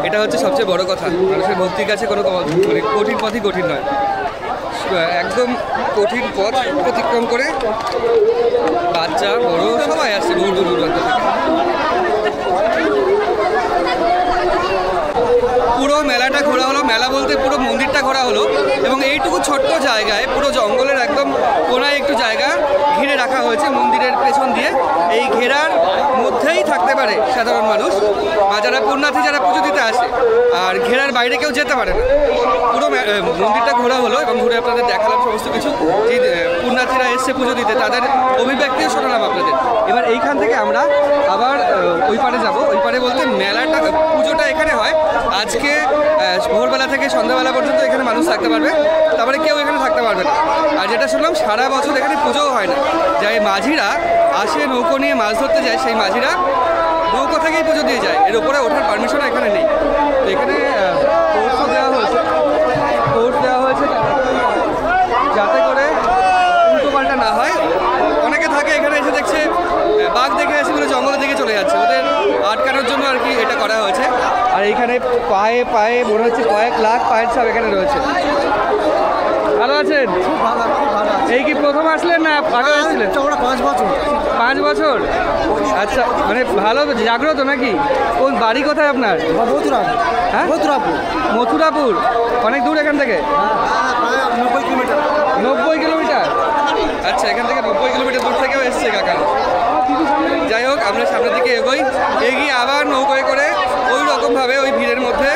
এটা হচ্ছে সবচেয়ে বড় কথা। মানুষের ভক্তির কাছে কোনো মানে কঠিন পথই কঠিন নয়। একদম কঠিন পথ অতিক্রম করে বাচ্চা বড় সবাই আসছে দূর দূর দূরান্ত থেকে। পুরো মেলাটা ঘোরা হলো, মেলা বলতে পুরো মন্দিরটা ঘোরা হলো, এবং এইটুকু ছোট্ট জায়গায় পুরো জঙ্গলের একদম কোনায় একটু জায়গা ঘিরে রাখা হয়েছে মন্দিরের পেছন দিয়ে। এই ঘেরার মধ্যেই থাকতে পারে সাধারণ মানুষ বা যারা পুণ্যার্থী, যারা পুজো দিতে আসে, আর ঘেরার বাইরে কেউ যেতে পারে না। পুরো মন্দিরটা ঘোরা হলো এবং ঘুরে আপনাদের দেখালাম সমস্ত কিছু, যে পুণ্যার্থীরা এসছে পুজো দিতে, তাদের অভিব্যক্তিও শোনালাম আপনাদের। এবার এইখান থেকে আমরা আবার ওই পারে যাব। ওই পারে বলতে মেলাটা, পুজোটা এখানে হয়। আজকে ভোরবেলা থেকে সন্ধ্যাবেলা পর্যন্ত এখানে মানুষ থাকতে পারবে, তারপরে কেউ এখানে থাকতে পারবে না। আর যেটা শুনলাম, সারা বছর এখানে পুজোও হয় না। যাই মাঝিরা আসে নৌকো নিয়ে মাছ ধরতে যায়, সেই মাঝিরা নৌকো থেকেই পুজো দিয়ে যায়, এর উপরে ওঠার পারমিশন এখানে নেই। তো এখানে কোর্সও দেওয়া হয়েছে, যাতে করে উল্টো পাল্টা না হয়। অনেকে থাকে এখানে এসে দেখছে বাঘ দেখে এসে পুরো জঙ্গলের দিকে চলে যাচ্ছে, ওদের আটকানোর জন্য আর কি এটা করা হয়েছে। আর এইখানে পায়ে পায়ে মনে হচ্ছে কয়েক লাখ পায়ের ছাপ এখানে রয়েছে। ভালো আছেন? খুব ভালো, খুব ভালো আছে। এই কি প্রথম আসলেন না আগে আসছিলেন? ওরা 5 বছর। 5 বছর, আচ্ছা, মানে ভালো জাগ্রত নাকি? কোন বাড়ি কোথায় আপনার? মথুরাপুর। হ্যাঁ, মথুরাপুর। মথুরাপুর অনেক দূর এখান থেকে? প্রায় 90 কিলোমিটার। 90 কিলোমিটার? আচ্ছা, এখান থেকে 90 কিলোমিটার দূর থেকেও এসছে কাকা। যাই হোক, আমরা সামনের দিকে এগিয়ে আবার নৌকোয় করে ওই রকমভাবে ওই ভিড়ের মধ্যে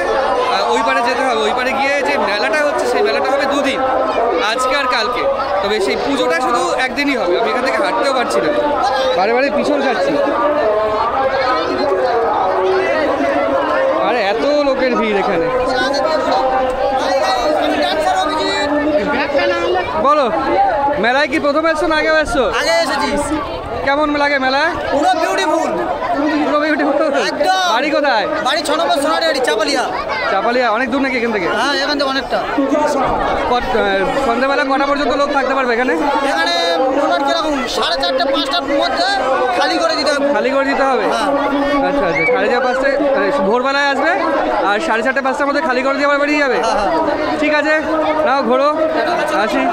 ওই পারে যেতে হবে। ওই পারে গিয়ে যে মেলাটা হচ্ছে সেই মেলাটা হবে 2 দিন, আজকে আর কালকে। তবে সেই পুজোটা শুধু একদিনই হবে। আমি এখান থেকে হাঁটতেও পারছি না, বারে বারে পিছন খাচ্ছি। আরে এত লোকের ভিড় এখানে। বলো, মেলায় কি প্রথম এসছো না আগেও এসছো? আগে এসেছিস? কেমন লাগে মেলা? পুরো বিউটিফুল। পুরো বিউটিফুল। একদম। বাড়ি কোথায়? বাড়ি 6 নম্বর সোনারডি চাপালিয়া। চাপালিয়া অনেক দূর নাকি এখান থেকে? হ্যাঁ, এখান থেকে অনেকটা। সন্ধ্যাবেলা কটা পর্যন্ত লোক থাকতে পারবে এখানে? এখানে মোটামুটি কিরকম 4:30 5টার মধ্যে খালি করে দিতে হবে। খালি করে দিতে হবে? হ্যাঁ। আচ্ছা আচ্ছা, 4:30 5টায় ভোরবেলায় আসবে আর 4:30 5টার মধ্যে খালি করে দিয়ে আবার বেরিয়ে যাবে? ঠিক আছে, নাও ঘোরো, আসি।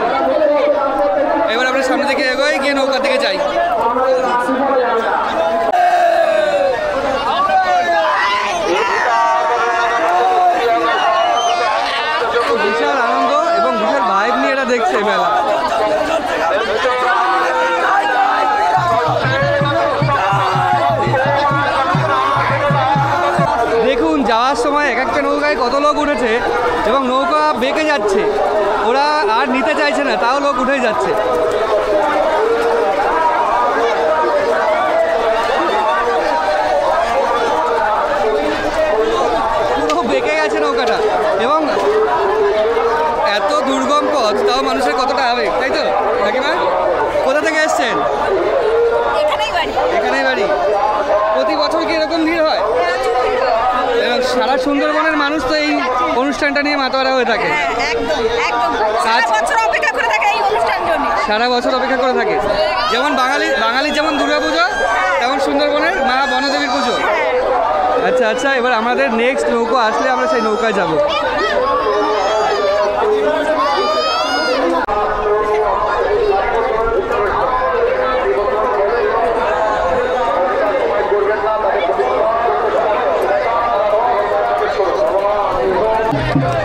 এবার আমরা সামনে থেকে এগোই, গিয়ে নৌকার দিকে যাই। বিশাল আনন্দ এবং বিশাল ভাইব নিয়ে এটা দেখছে মেলা। দেখুন, যাওয়ার সময় এক একটা নৌকায় কত লোক উঠেছে এবং নৌকা বেঁকে যাচ্ছে। ওরা আর নিতে চাইছে না, তাও লোক উঠেই যাচ্ছে। পুরো বেঁকে গেছে নৌকাটা এবং এত দুর্গম পথ, তাও মানুষের কতটা আবেগ, তাই তো কাকিমা? কোথা থেকে এসছেন? এখানেই বাড়ি। প্রতি বছর কি এরকম ভিড় হয়? এবং সারা সুন্দরবনের মানুষ তো এই অনুষ্ঠানটা নিয়ে মাতোয়ারা হয়ে থাকে। সারা বছর অপেক্ষা করে থাকে। যেমন বাঙালির যেমন দুর্গাপুজো, তেমন সুন্দরবনের মা বনদেবীর পুজো। আচ্ছা আচ্ছা, এবার আমাদের নেক্সট নৌকা আসলে আমরা সেই নৌকায় যাব।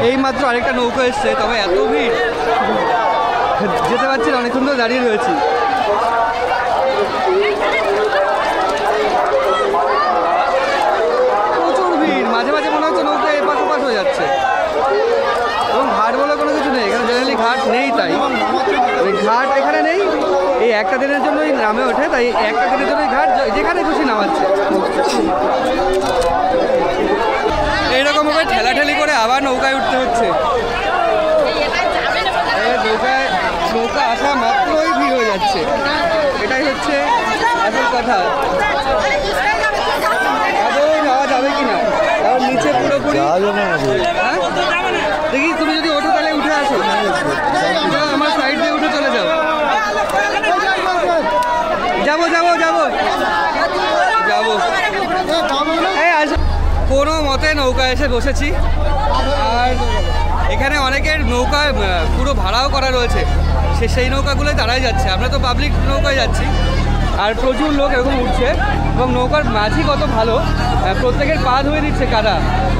এই মাত্র আরেকটা নৌকা এসছে, তবে এত ভিড় যেতে পারছি না, অনেকক্ষণ ধরে দাঁড়িয়ে রয়েছি। প্রচুর ভিড়, মাঝে মাঝে মনে হচ্ছে নৌকা এপাশ ওপাশ হয়ে যাচ্ছে। এবং ঘাট বলে কোনো কিছু নেই এখানে, জেনারেলি ঘাট নেই। তাই ওই ঘাট এখানে নেই, এই একটা দিনের জন্যই নামে ওঠে, তাই একটা দিনের জন্যই ঘাট যেখানে খুশি নামাচ্ছে। এইরকমভাবে ঠেলাঠেলি করে আবার নৌকায় উঠতে হচ্ছে। নৌকা আসা মাত্রই ভিড় হয়ে যাচ্ছে, এটাই হচ্ছে আসল কথা। আদৌ যাওয়া যাবে কিনা, কারণ নিচে পুরোপুরি। হ্যাঁ, দেখি তুমি যদি ওঠো তাহলে উঠে আসো, আমার সাইড দিয়ে উঠে চলে যাও। যাবো যাবো যাবো যাবো, এই আসো। কোনো মতে নৌকা এসে বসেছি, আর এখানে অনেকের নৌকা পুরো ভাড়াও করা রয়েছে, সেই নৌকাগুলোই তারাই যাচ্ছে। আমরা তো পাবলিক নৌকায় যাচ্ছি, আর প্রচুর লোক এরকম উঠছে। এবং নৌকার মাঝি কত ভালো, প্রত্যেকের পা ধুয়ে দিচ্ছে কাদা,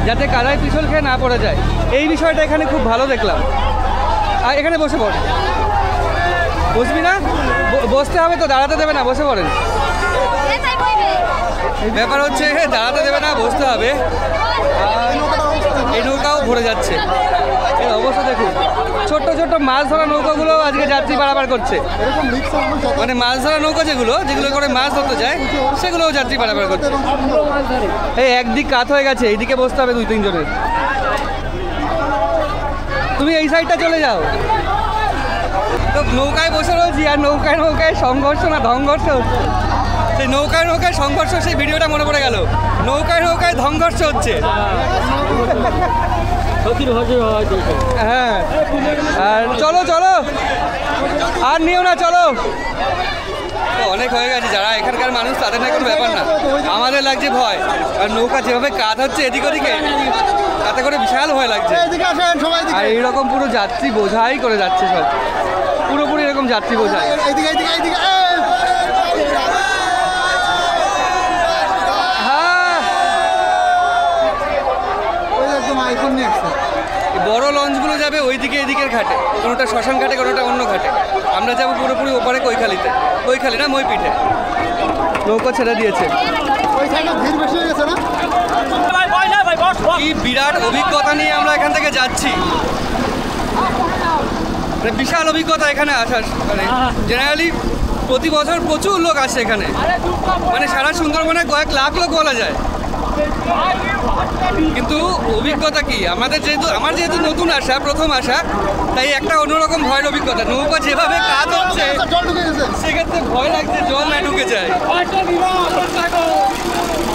যাতে কাদায় পিছল খেয়ে না পড়ে যায়। এই বিষয়টা এখানে খুব ভালো দেখলাম। আর এখানে বসে পড়ে, বসবি না? বসতে হবে তো, দাঁড়াতে দেবে না, বসে পড়েন। ব্যাপার হচ্ছে দাঁড়াতে দেবে না, বসতে হবে। এই নৌকাও ভরে যাচ্ছে, এই অবস্থা দেখুন। ছোট্ট ছোট্ট মাছ ধরা নৌকাগুলো আজকে যাত্রী পারাপার করছে। মানে মাছ ধরা নৌকা যেগুলো করে মাছ ধরতে যায়, সেগুলোও যাত্রী পারাপার করছে। এই একদিক কাত হয়ে গেছে, এইদিকে বসতে হবে 2-3 জনের। তুমি এই সাইডটা চলে যাও। তো নৌকায় বসে রয়েছি, আর নৌকায় সংঘর্ষ না সংঘর্ষ, সেই নৌকায় সংঘর্ষ, সেই ভিডিওটা মনে পড়ে গেল। নৌকায় সংঘর্ষ হচ্ছে। হ্যাঁ, আর চলো চলো, আর নিও না, চলো। অনেক হয়ে গেছে, যারা এখানকার মানুষ তাদের না কোনো ব্যাপার না, আমাদের লাগছে ভয়। আর নৌকা যেভাবে কাত হচ্ছে এদিক ওদিকে, তাতে করে বিশাল ভয় লাগছে। আর এইরকম পুরো যাত্রী বোঝাই করে যাচ্ছে সব, পুরোপুরি কিরকম যাত্রী বোঝায়? এইদিকে এইদিকে এইদিকে হ্যাঁ, ওই একদম আইফোন নিয়ে আসছে। বড় লঞ্চগুলো যাবে ওইদিকে এদিকের ঘাটে, কোনোটা শ্মশান ঘাটে কোনোটা অন্য ঘাটে। আমরা যাবো পুরোপুরি ওপারে কৈখালিতে, কৈখালি না মইপিঠে। নৌকা ছেড়ে দিয়েছে। ওই সাইডে ভিড় বেশি হয়ে গেছে না? কি বিরাট অভিজ্ঞতা নিয়ে আমরা এখান থেকে যাচ্ছি, মানে বিশাল অভিজ্ঞতা এখানে আসার। মানে জেনারেলি প্রতি বছর প্রচুর লোক আসে এখানে, মানে সারা সুন্দরবনে কয়েক লাখ লোক বলা যায়। কিন্তু অভিজ্ঞতা কি, আমার যেহেতু নতুন আসা, প্রথম আসা, তাই একটা অন্যরকম ভয়ের অভিজ্ঞতা। নৌকা যেভাবে কাজ হচ্ছে জল ঢুকে গেছে। সেক্ষেত্রে ভয় লাগছে জল না ঢুকে যায়,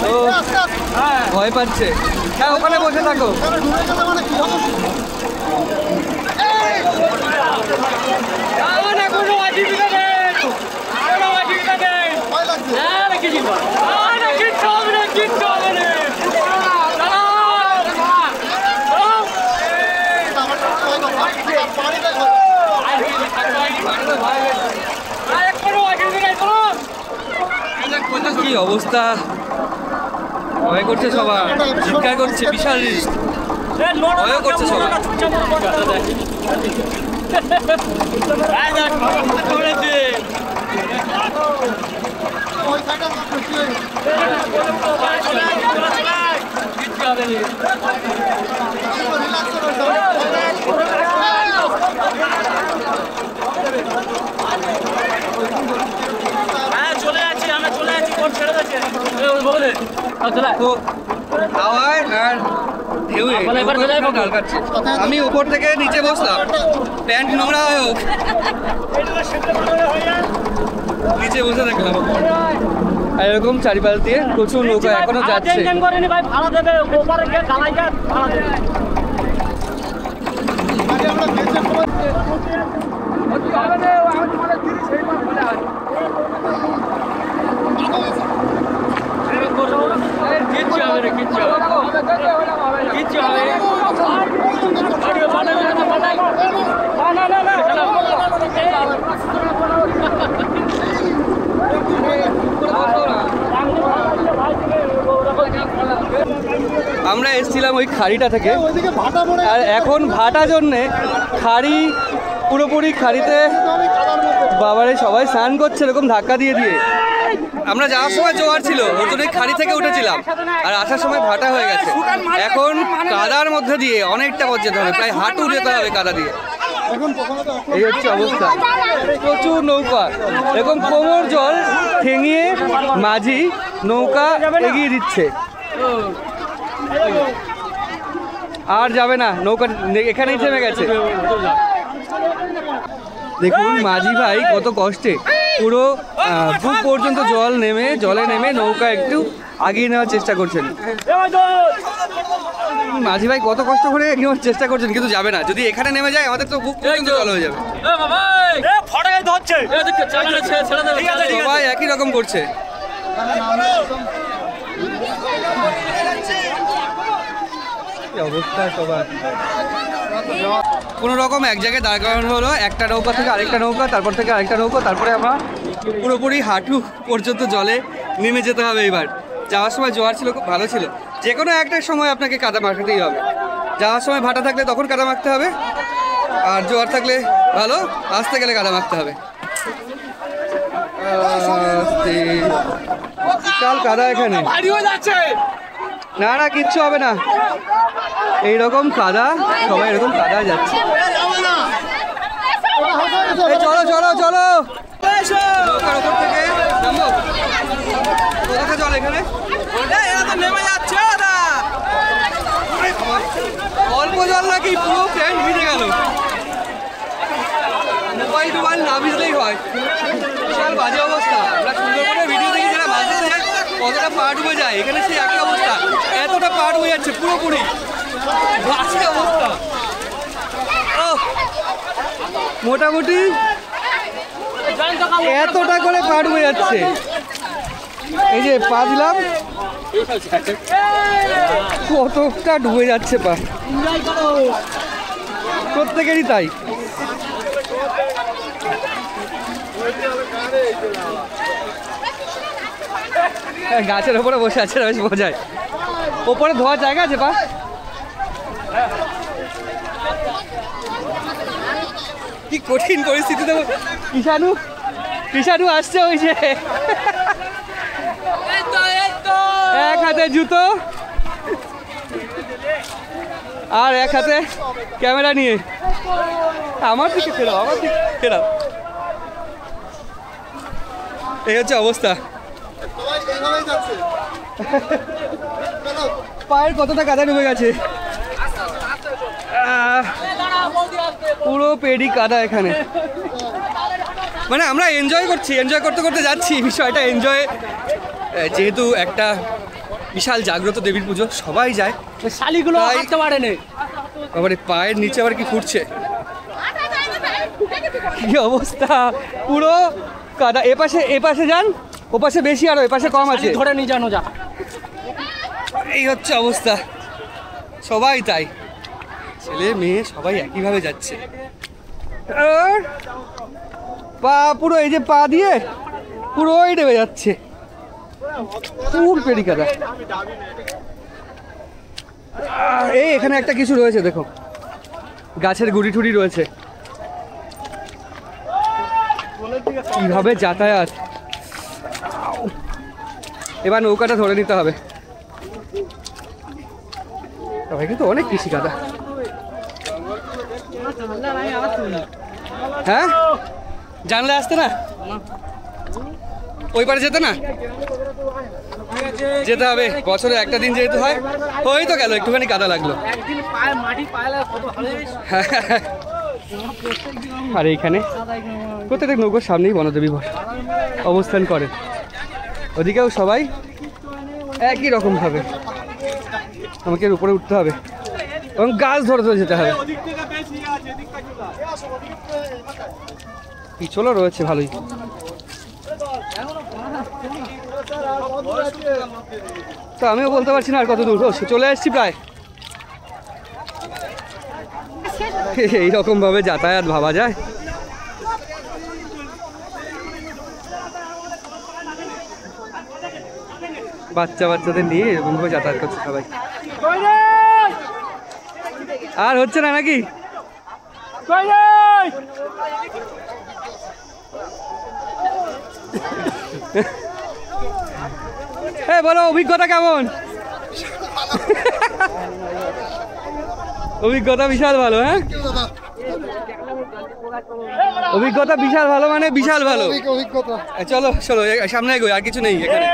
তো আস্তে আস্তে ভয় পাচ্ছে। হ্যাঁ, ওখানে বসে থাকো। ঢুকে গেছে মানে কি হবে? ভয় লাগছে। কি অবস্থা, ভয় করছে সবার, চিৎকার করছে, বিশাল রিস্ক, ভয় করছে সবাই। ওই সাইডে বেশি হয়ে তো হাওয়ায় আর ঢেউয়ে ঢাল কাটছে। আমি উপর থেকে নিচে বসলাম, প্যান্ট নোংরা হয়ে হোক, নিচে বসে থাকলাম। আর এরকম চারিপাশ দিয়ে প্রচুর নৌকা এখনো যাচ্ছে। আমরা এসেছিলাম ওই খাড়িটা থেকে, ওইদিকে ভাটা পড়ে আর এখন ভাটা জন্যে খাড়ি পুরোপুরি খাড়িতে বাবারে সবাই স্নান করছে এরকম ধাক্কা দিয়ে দিয়ে। আমরা যাওয়ার সময় জোয়ার ছিল, ওর জন্য খাড়ি থেকে উঠেছিলাম, আর আসার সময় ভাটা হয়ে গেছে। এখন কাদার মধ্যে দিয়ে অনেকটা পথ যেতে হবে, প্রায় হাঁটু যেতে হবে কাদা দিয়ে। এই হচ্ছে অবস্থা, প্রচুর নৌকা, এরকম কোমর জল ঠেঙিয়ে মাঝি নৌকা এগিয়ে দিচ্ছে। আর যাবে না, নৌকা এখানেই থেমে গেছে। দেখুন মাঝি ভাই কত কষ্টে পুরো বুক পর্যন্ত জলে নেমে নৌকা একটু আগিয়ে নেওয়ার চেষ্টা করছেন। মাঝি ভাই কত কষ্ট করে এগিয়ে চেষ্টা করছেন, কিন্তু যাবে না। যদি এখানে নেমে যায় আমাদের তো বুক পর্যন্ত জল হয়ে যাবে। সবাই একই রকম করছে। অবস্থা সবার কোনো রকম এক জায়গায় দাঁড় করানো হলো, একটা নৌকা থেকে আরেকটা নৌকা, তারপর থেকে আরেকটা নৌকা, তারপরে আমরা পুরোপুরি হাঁটু পর্যন্ত জলে নেমে যেতে হবে। এবার যাওয়ার সময় জোয়ার ছিল, খুব ভালো ছিল। যে কোনো একটা সময় আপনাকে কাদা মাখতেই হবে। যাওয়ার সময় ভাটা থাকলে তখন কাদা মাখতে হবে, আর জোয়ার থাকলে ভালো, আসতে গেলে কাদা মাখতে হবে। বিশাল কাদা এখানে, না না কিচ্ছু হবে না, এইরকম কাদা, সবাই এরকম কাদা যাচ্ছে। চলো চলো চলো, নৌকার ওপর থেকে নামবো। কোথায় জল এখানে নেমে যাচ্ছে, অল্প জল নাকি পুরো প্যান্ট ভিজে গেল। মোবাইল না ভিজলেই হয়, বিশাল বাজে অবস্থা। আমরা সুন্দরবনের ভিডিও দেখি যারা মাছ ধরতে যায় কতটা পা ডুবে যায়, এখানে সেই একই অবস্থা, এতটা পা ডুবে যাচ্ছে পুরোপুরি বাজে অবস্থা। মোটামুটি এতটা করে পা ডুবে যাচ্ছে। এই যে পা দিলাম, কতটা ডুবে যাচ্ছে পা, প্রত্যেকেরই তাই। গাছের ওপরে বসে আছে, বেশ মজায়। ওপরে ধোয়ার জায়গা আছে পা? কি কঠিন পরিস্থিতিতে কৃষাণু আসছে, ওই যে এক হাতে জুতো আর এক হাতে ক্যামেরা নিয়ে। আমার দিকে ফেরাও, এই হচ্ছে অবস্থা। পায়ের কতটা কাদা ডুবে গেছে, পুরো পেডি কাদা এখানে। মানে আমরা এনজয় করতে করতে যাচ্ছি বিষয়টা এনজয়, যেহেতু একটা বিশাল জাগ্রত দেবীর পুজো, সবাই যায়, শালিগুলো হাঁটতে পারে না। আবার পায়ের নিচে আবার কি ফুটছে, কি অবস্থা, পুরো কাদা। এপাশে যান, ওপাশে বেশি আর এপাশে কম আছে, ধরে নিয়ে জানো যা। এই হচ্ছে অবস্থা, সবাই তাই, ছেলে মেয়ে সবাই একইভাবে যাচ্ছে। পা পুরো এই যে পা দিয়ে পুরো ওই ডেবে যাচ্ছে, পুর পেড়ি কাদা। এই এখানে একটা কিছু রয়েছে দেখো, গাছের গুড়ি টুড়ি রয়েছে, কিভাবে যাতায়াত। এবার নৌকাটা ধরে নিতে হবে, তবে কিন্তু অনেক কৃষি কাদা। হ্যাঁ জানলে আসতে না, ওই পারে যেতে না, যেতে হবে। বছরে একটা দিন যেহেতু হয়, ওই তো গেল, একটুখানি কাদা লাগলো। আর এইখানে প্রত্যেক নৌকোর সামনেই বনদেবী অবস্থান করে, ওদিকেও সবাই একই রকম ভাবে। আমাকে উপরে উঠতে হবে এবং গাছ ধরে ধরে যেতে হবে। পিছলও রয়েছে ভালোই। তো আমিও বলতে পারছি না আর কত দূর, চলে আসছি প্রায়। এইরকম ভাবে যাতায়াত ভাবা যায়? বাচ্চাদের নিয়ে এরকম ভাবে যাতায়াত করছে সবাই। আর হচ্ছে না নাকি? বলো অভিজ্ঞতা কেমন? অভিজ্ঞতা বিশাল ভালো। হ্যাঁ অভিজ্ঞতা বিশাল ভালো, মানে বিশাল ভালো। চলো চলো সামনে এগোই, আর কিছু নেই এখানে।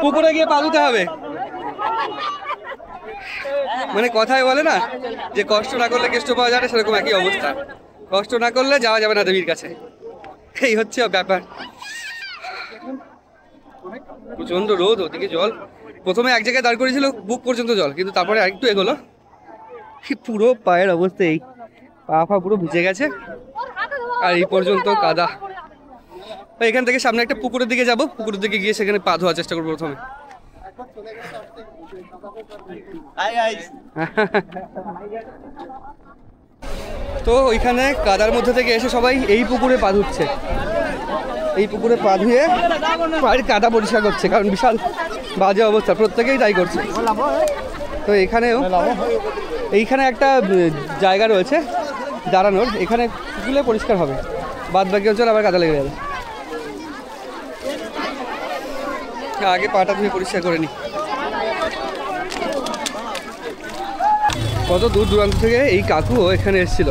পুকুরে গিয়ে পা ধুতে হবে। মানে কথায় বলে না যে কষ্ট না করলে কেষ্ট পাওয়া যায় না, সেরকম একই অবস্থা। কষ্ট না করলে যাওয়া যাবে না দেবীর কাছে, এই হচ্ছে ব্যাপার। প্রচন্ড রোদ, ওদিকে জল। প্রথমে এক জায়গায় দাঁড় করেছিল, বুক পর্যন্ত জল, কিন্তু তারপরে আরেকটু এগোলো, পুরো পায়ের অবস্থা এই, পা ফা পুরো ভিজে গেছে আর এই পর্যন্ত কাদা। এখান থেকে সামনে একটা পুকুরের দিকে যাব, পুকুরের দিকে গিয়ে সেখানে পা ধোয়ার চেষ্টা করবো প্রথমে। তো ওইখানে কাদার মধ্যে থেকে এসে সবাই এই পুকুরে পা ধুচ্ছে, এই পুকুরে পা ধুয়ে পায়ের কাদা পরিষ্কার করছে, কারণ বিশাল বাজে অবস্থা, প্রত্যেকেই তাই করছে। তো এইখানে একটা জায়গা রয়েছে দাঁড়ানোর, এখানে ধুলে পরিষ্কার হবে, বাদ বাকি অঞ্চল আবার কাদা লেগে যাবে। আগে পাটা ধুয়ে পরিষ্কার করে নি। কত দূর দূরান্ত থেকে এই কাকুও এখানে এসেছিল,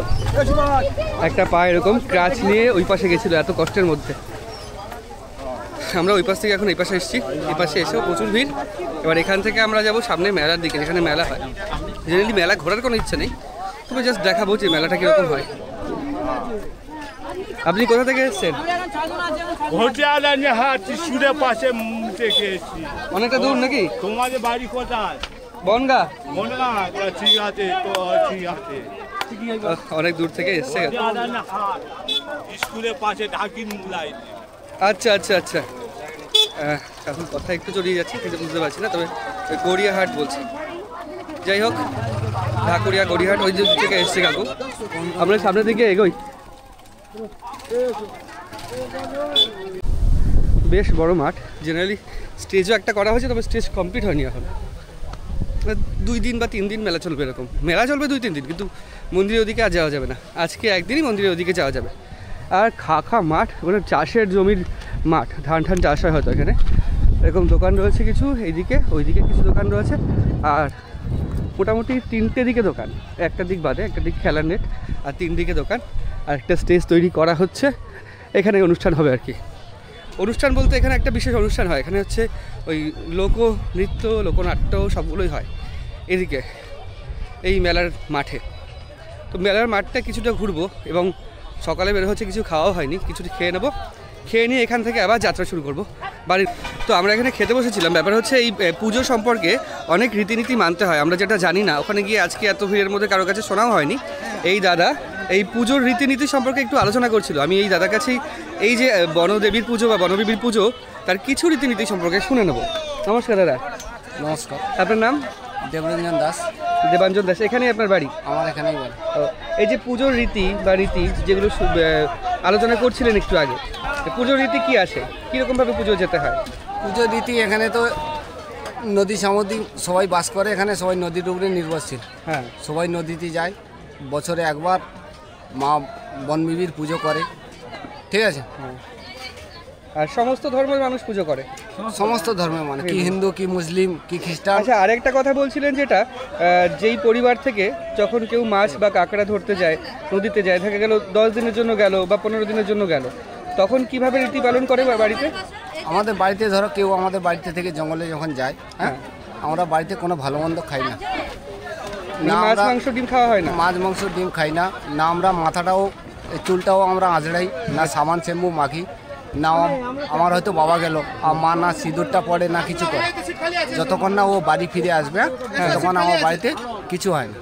একটা পা এরকম ক্রাচ নিয়ে ওই পাশে গেছিল এত কষ্টের মধ্যে। আমরা ওই পাশ থেকে এখন এই পাশে এসেছি, এই পাশে এসেও প্রচুর ভিড়। এবার এখান থেকে আমরা যাব সামনে মেলার দিকে, যেখানে মেলা হয়। জেনারেলি মেলা ঘোরার কোনো ইচ্ছে নেই, তবে জাস্ট দেখাবো যে মেলাটা কীরকম হয়। আপনি কোথা থেকে এসেছেন? অনেকটা দূর নাকি? তোমাদের বাড়ি কোথায়? বনগা। বনগা, ঠিক আছে, তো ঠিক আছে। অনেক দূর থেকে এসছে। স্কুলের পাশে ঢাকির মূলায়। আচ্ছা আচ্ছা আচ্ছা, এখন কথা একটু জড়িয়ে যাচ্ছে, কিন্তু বুঝতে পারছি না, তবে ওই গড়িয়াহাট বলছি। যাই হোক, ঢাকুরিয়া গড়িয়াহাট ওই দিক থেকে এসছে কাকু। আমরা সামনের দিকে এগোই। বেশ বড় মাঠ, জেনারেলি স্টেজও একটা করা হয়েছে, তবে স্টেজ কমপ্লিট হয়নি এখন। 2 দিন বা 3 দিন মেলা চলবে, এরকম মেলা চলবে 2-3 দিন, কিন্তু মন্দিরের ওদিকে আর যাওয়া যাবে না। আজকে একদিনই মন্দিরের ওদিকে যাওয়া যাবে। আর খা মাঠ, মানে চাষের জমির মাঠ, ধান চাষ হয় হয়তো এখানে। এরকম দোকান রয়েছে কিছু, এইদিকে ওইদিকে কিছু দোকান রয়েছে। আর মোটামুটি 3টে দিকে দোকান, একটা দিক বাদে, একটা দিক খেলার নেট, আর 3 দিকে দোকান। আর একটা স্টেজ তৈরি করা হচ্ছে, এখানে অনুষ্ঠান হবে আর কি। অনুষ্ঠান বলতে এখানে একটা বিশেষ অনুষ্ঠান হয়, এখানে হচ্ছে ওই লোকনৃত্য, লোকনাট্য সবগুলোই হয় এদিকে এই মেলার মাঠে। তো মেলার মাঠটা কিছুটা ঘুরবো, এবং সকালে বের হচ্ছে, কিছু খাওয়াও হয়নি, কিছুটা খেয়ে নেবো। খেয়ে নিয়ে এখান থেকে আবার যাত্রা শুরু করবো বাড়ির। তো আমরা এখানে খেতে বসেছিলাম। ব্যাপার হচ্ছে এই পুজো সম্পর্কে অনেক রীতিনীতি মানতে হয়, আমরা যেটা জানি না। ওখানে গিয়ে আজকে এত ভিড়ের মধ্যে কারোর কাছে শোনাও হয়নি। এই দাদা এই পুজোর রীতিনীতি সম্পর্কে একটু আলোচনা করছিল। আমি এই দাদার কাছেই এই যে বনদেবীর পুজো বা বনবিবির পুজো, তার কিছু রীতিনীতি সম্পর্কে শুনে নেব। নমস্কার দাদা। নমস্কার, আপনার নাম? দেবরঞ্জন দাস। দেবাঞ্জন দাস, এখানেই আপনার বাড়ি? আমার এখানেই বাড়ি। এই যে পুজোর রীতি বা রীতি যেগুলো আলোচনা করছিলেন একটু আগে, পুজোর রীতি কি আছে, কীরকমভাবে পুজো যেতে হয়? পুজোর রীতি এখানে তো নদী সামুদ্রিক সবাই বাস করে, এখানে সবাই নদীর উপরে নির্ভরশীল। হ্যাঁ, সবাই নদীতে যায়, বছরে একবার মা বনবিবির পুজো করে, ঠিক আছে। আর সমস্ত ধর্মের মানুষ পুজো করে? সমস্ত ধর্মের মানে, কি হিন্দু, কি মুসলিম, কি খ্রিস্টান। আচ্ছা, আরেকটা কথা বলছিলেন, যেটা যেই পরিবার থেকে যখন কেউ মাছ বা কাঁকড়া ধরতে যায়, নদীতে যায়, দেখা গেল 10 দিনের জন্য গেল বা 15 দিনের জন্য গেল, তখন কিভাবে রীতি পালন করে বাড়িতে? আমাদের বাড়িতে ধরো কেউ আমাদের বাড়িতে থেকে জঙ্গলে যখন যায়, হ্যাঁ, আমরা বাড়িতে কোনো ভালো মন্দ খাই না। মাছ মাংস ডিম খাওয়া হয় না? মাছ মাংস ডিম খাই না। না আমরা মাথাটাও, চুলটাও আমরা আঁচড়াই না, সাবান শ্যাম্পু মাখি না। আমার হয়তো বাবা গেল, আর মা না সিঁদুরটা পড়ে না কিছু করে, যতক্ষণ না ও বাড়ি ফিরে আসবে তখন আমার বাড়িতে কিছু হয় না।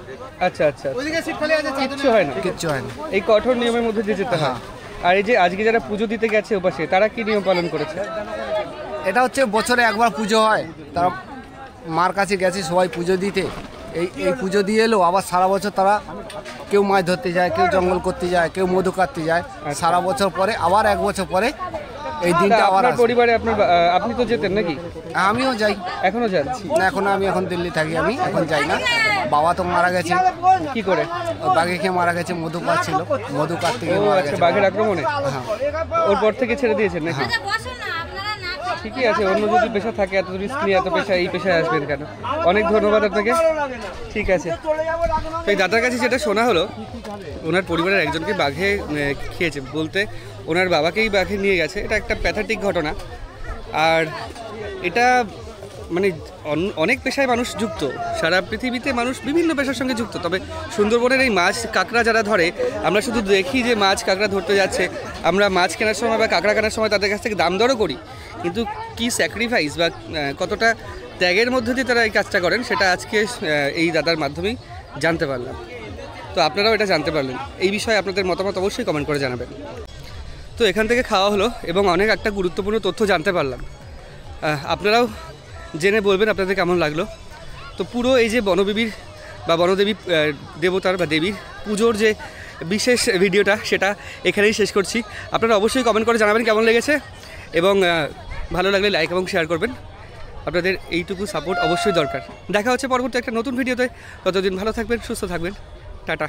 আচ্ছা আচ্ছা, কিচ্ছু হয় না? কিচ্ছু হয় না, এই কঠোর নিয়মের মধ্যে দিয়ে যেতে হয়। আর এই যে আজকে যারা পুজো দিতে গেছে ওপাশে, তারা কি নিয়ম পালন করেছে? এটা হচ্ছে বছরে একবার পুজো হয়, তারা মার কাছে গেছে সবাই পুজো দিতে। এই পুজো দিয়ে এলো, আবার সারা বছর তারা কেউ মাছ ধরতে যায়, কেউ জঙ্গল করতে যায়, কেউ মধু কাটতে যায়। সারা বছর পরে আবার 1 বছর পরে এই দিনটা আবার আপনার পরিবারে আপনি তো যেতেন নাকি? আমিও যাই, এখনো যান? না, আমি এখন দিল্লি থাকি, আমি এখন যাই না। বাবা তো মারা গেছে। কি করে? বাঘে খেয়ে মারা গেছে, মধু পাচ্ছিল, মধু কাটতে গিয়ে মারা গেছে। বাঘের আক্রমণে? হ্যাঁ। ওর পর থেকে ছেড়ে দিয়েছেন নাকি? ঠিকই আছে, অন্য যদি পেশা থাকে, এত রিস্ক নিয়ে এত পেশা, এই পেশায় আসবেন কেন? অনেক ধন্যবাদ আপনাকে। ঠিক আছে। এই দাদার কাছে যেটা শোনা হলো, ওনার পরিবারের একজনকে বাঘে খেয়েছে, বলতে ওনার বাবাকেই বাঘে নিয়ে গেছে। এটা একটা প্যাথাটিক ঘটনা। আর এটা মানে অনেক পেশায় মানুষ যুক্ত, সারা পৃথিবীতে মানুষ বিভিন্ন পেশার সঙ্গে যুক্ত। তবে সুন্দরবনের এই মাছ কাঁকড়া যারা ধরে, আমরা শুধু দেখি যে মাছ কাঁকড়া ধরতে যাচ্ছে, আমরা মাছ কেনার সময় বা কাঁকড়া কেনার সময় তাদের কাছ থেকে দাম দরও করি, কিন্তু কি স্যাক্রিফাইস বা কতটা ত্যাগের মধ্যে দিয়ে তারা এই কাজটা করেন, সেটা আজকে এই দাদার মাধ্যমেই জানতে পারলাম। তো আপনারাও এটা জানতে পারলেন। এই বিষয়ে আপনাদের মতামত অবশ্যই কমেন্ট করে জানাবেন। তো এখান থেকে খাওয়া হলো এবং অনেক একটা গুরুত্বপূর্ণ তথ্য জানতে পারলাম। আপনারাও জেনে বলবেন আপনাদের কেমন লাগলো। তো পুরো এই যে বনবিবির বা বনদেবী দেবতার বা দেবীর পুজোর যে বিশেষ ভিডিওটা, সেটা এখানেই শেষ করছি। আপনারা অবশ্যই কমেন্ট করে জানাবেন কেমন লেগেছে, এবং ভালো লাগলে লাইক এবং শেয়ার করবেন। আপনাদের এইটুকু সাপোর্ট অবশ্যই দরকার। দেখা হচ্ছে পরবর্তী একটা নতুন ভিডিওতে। ততদিন ভালো থাকবেন, সুস্থ থাকবেন। টাটা।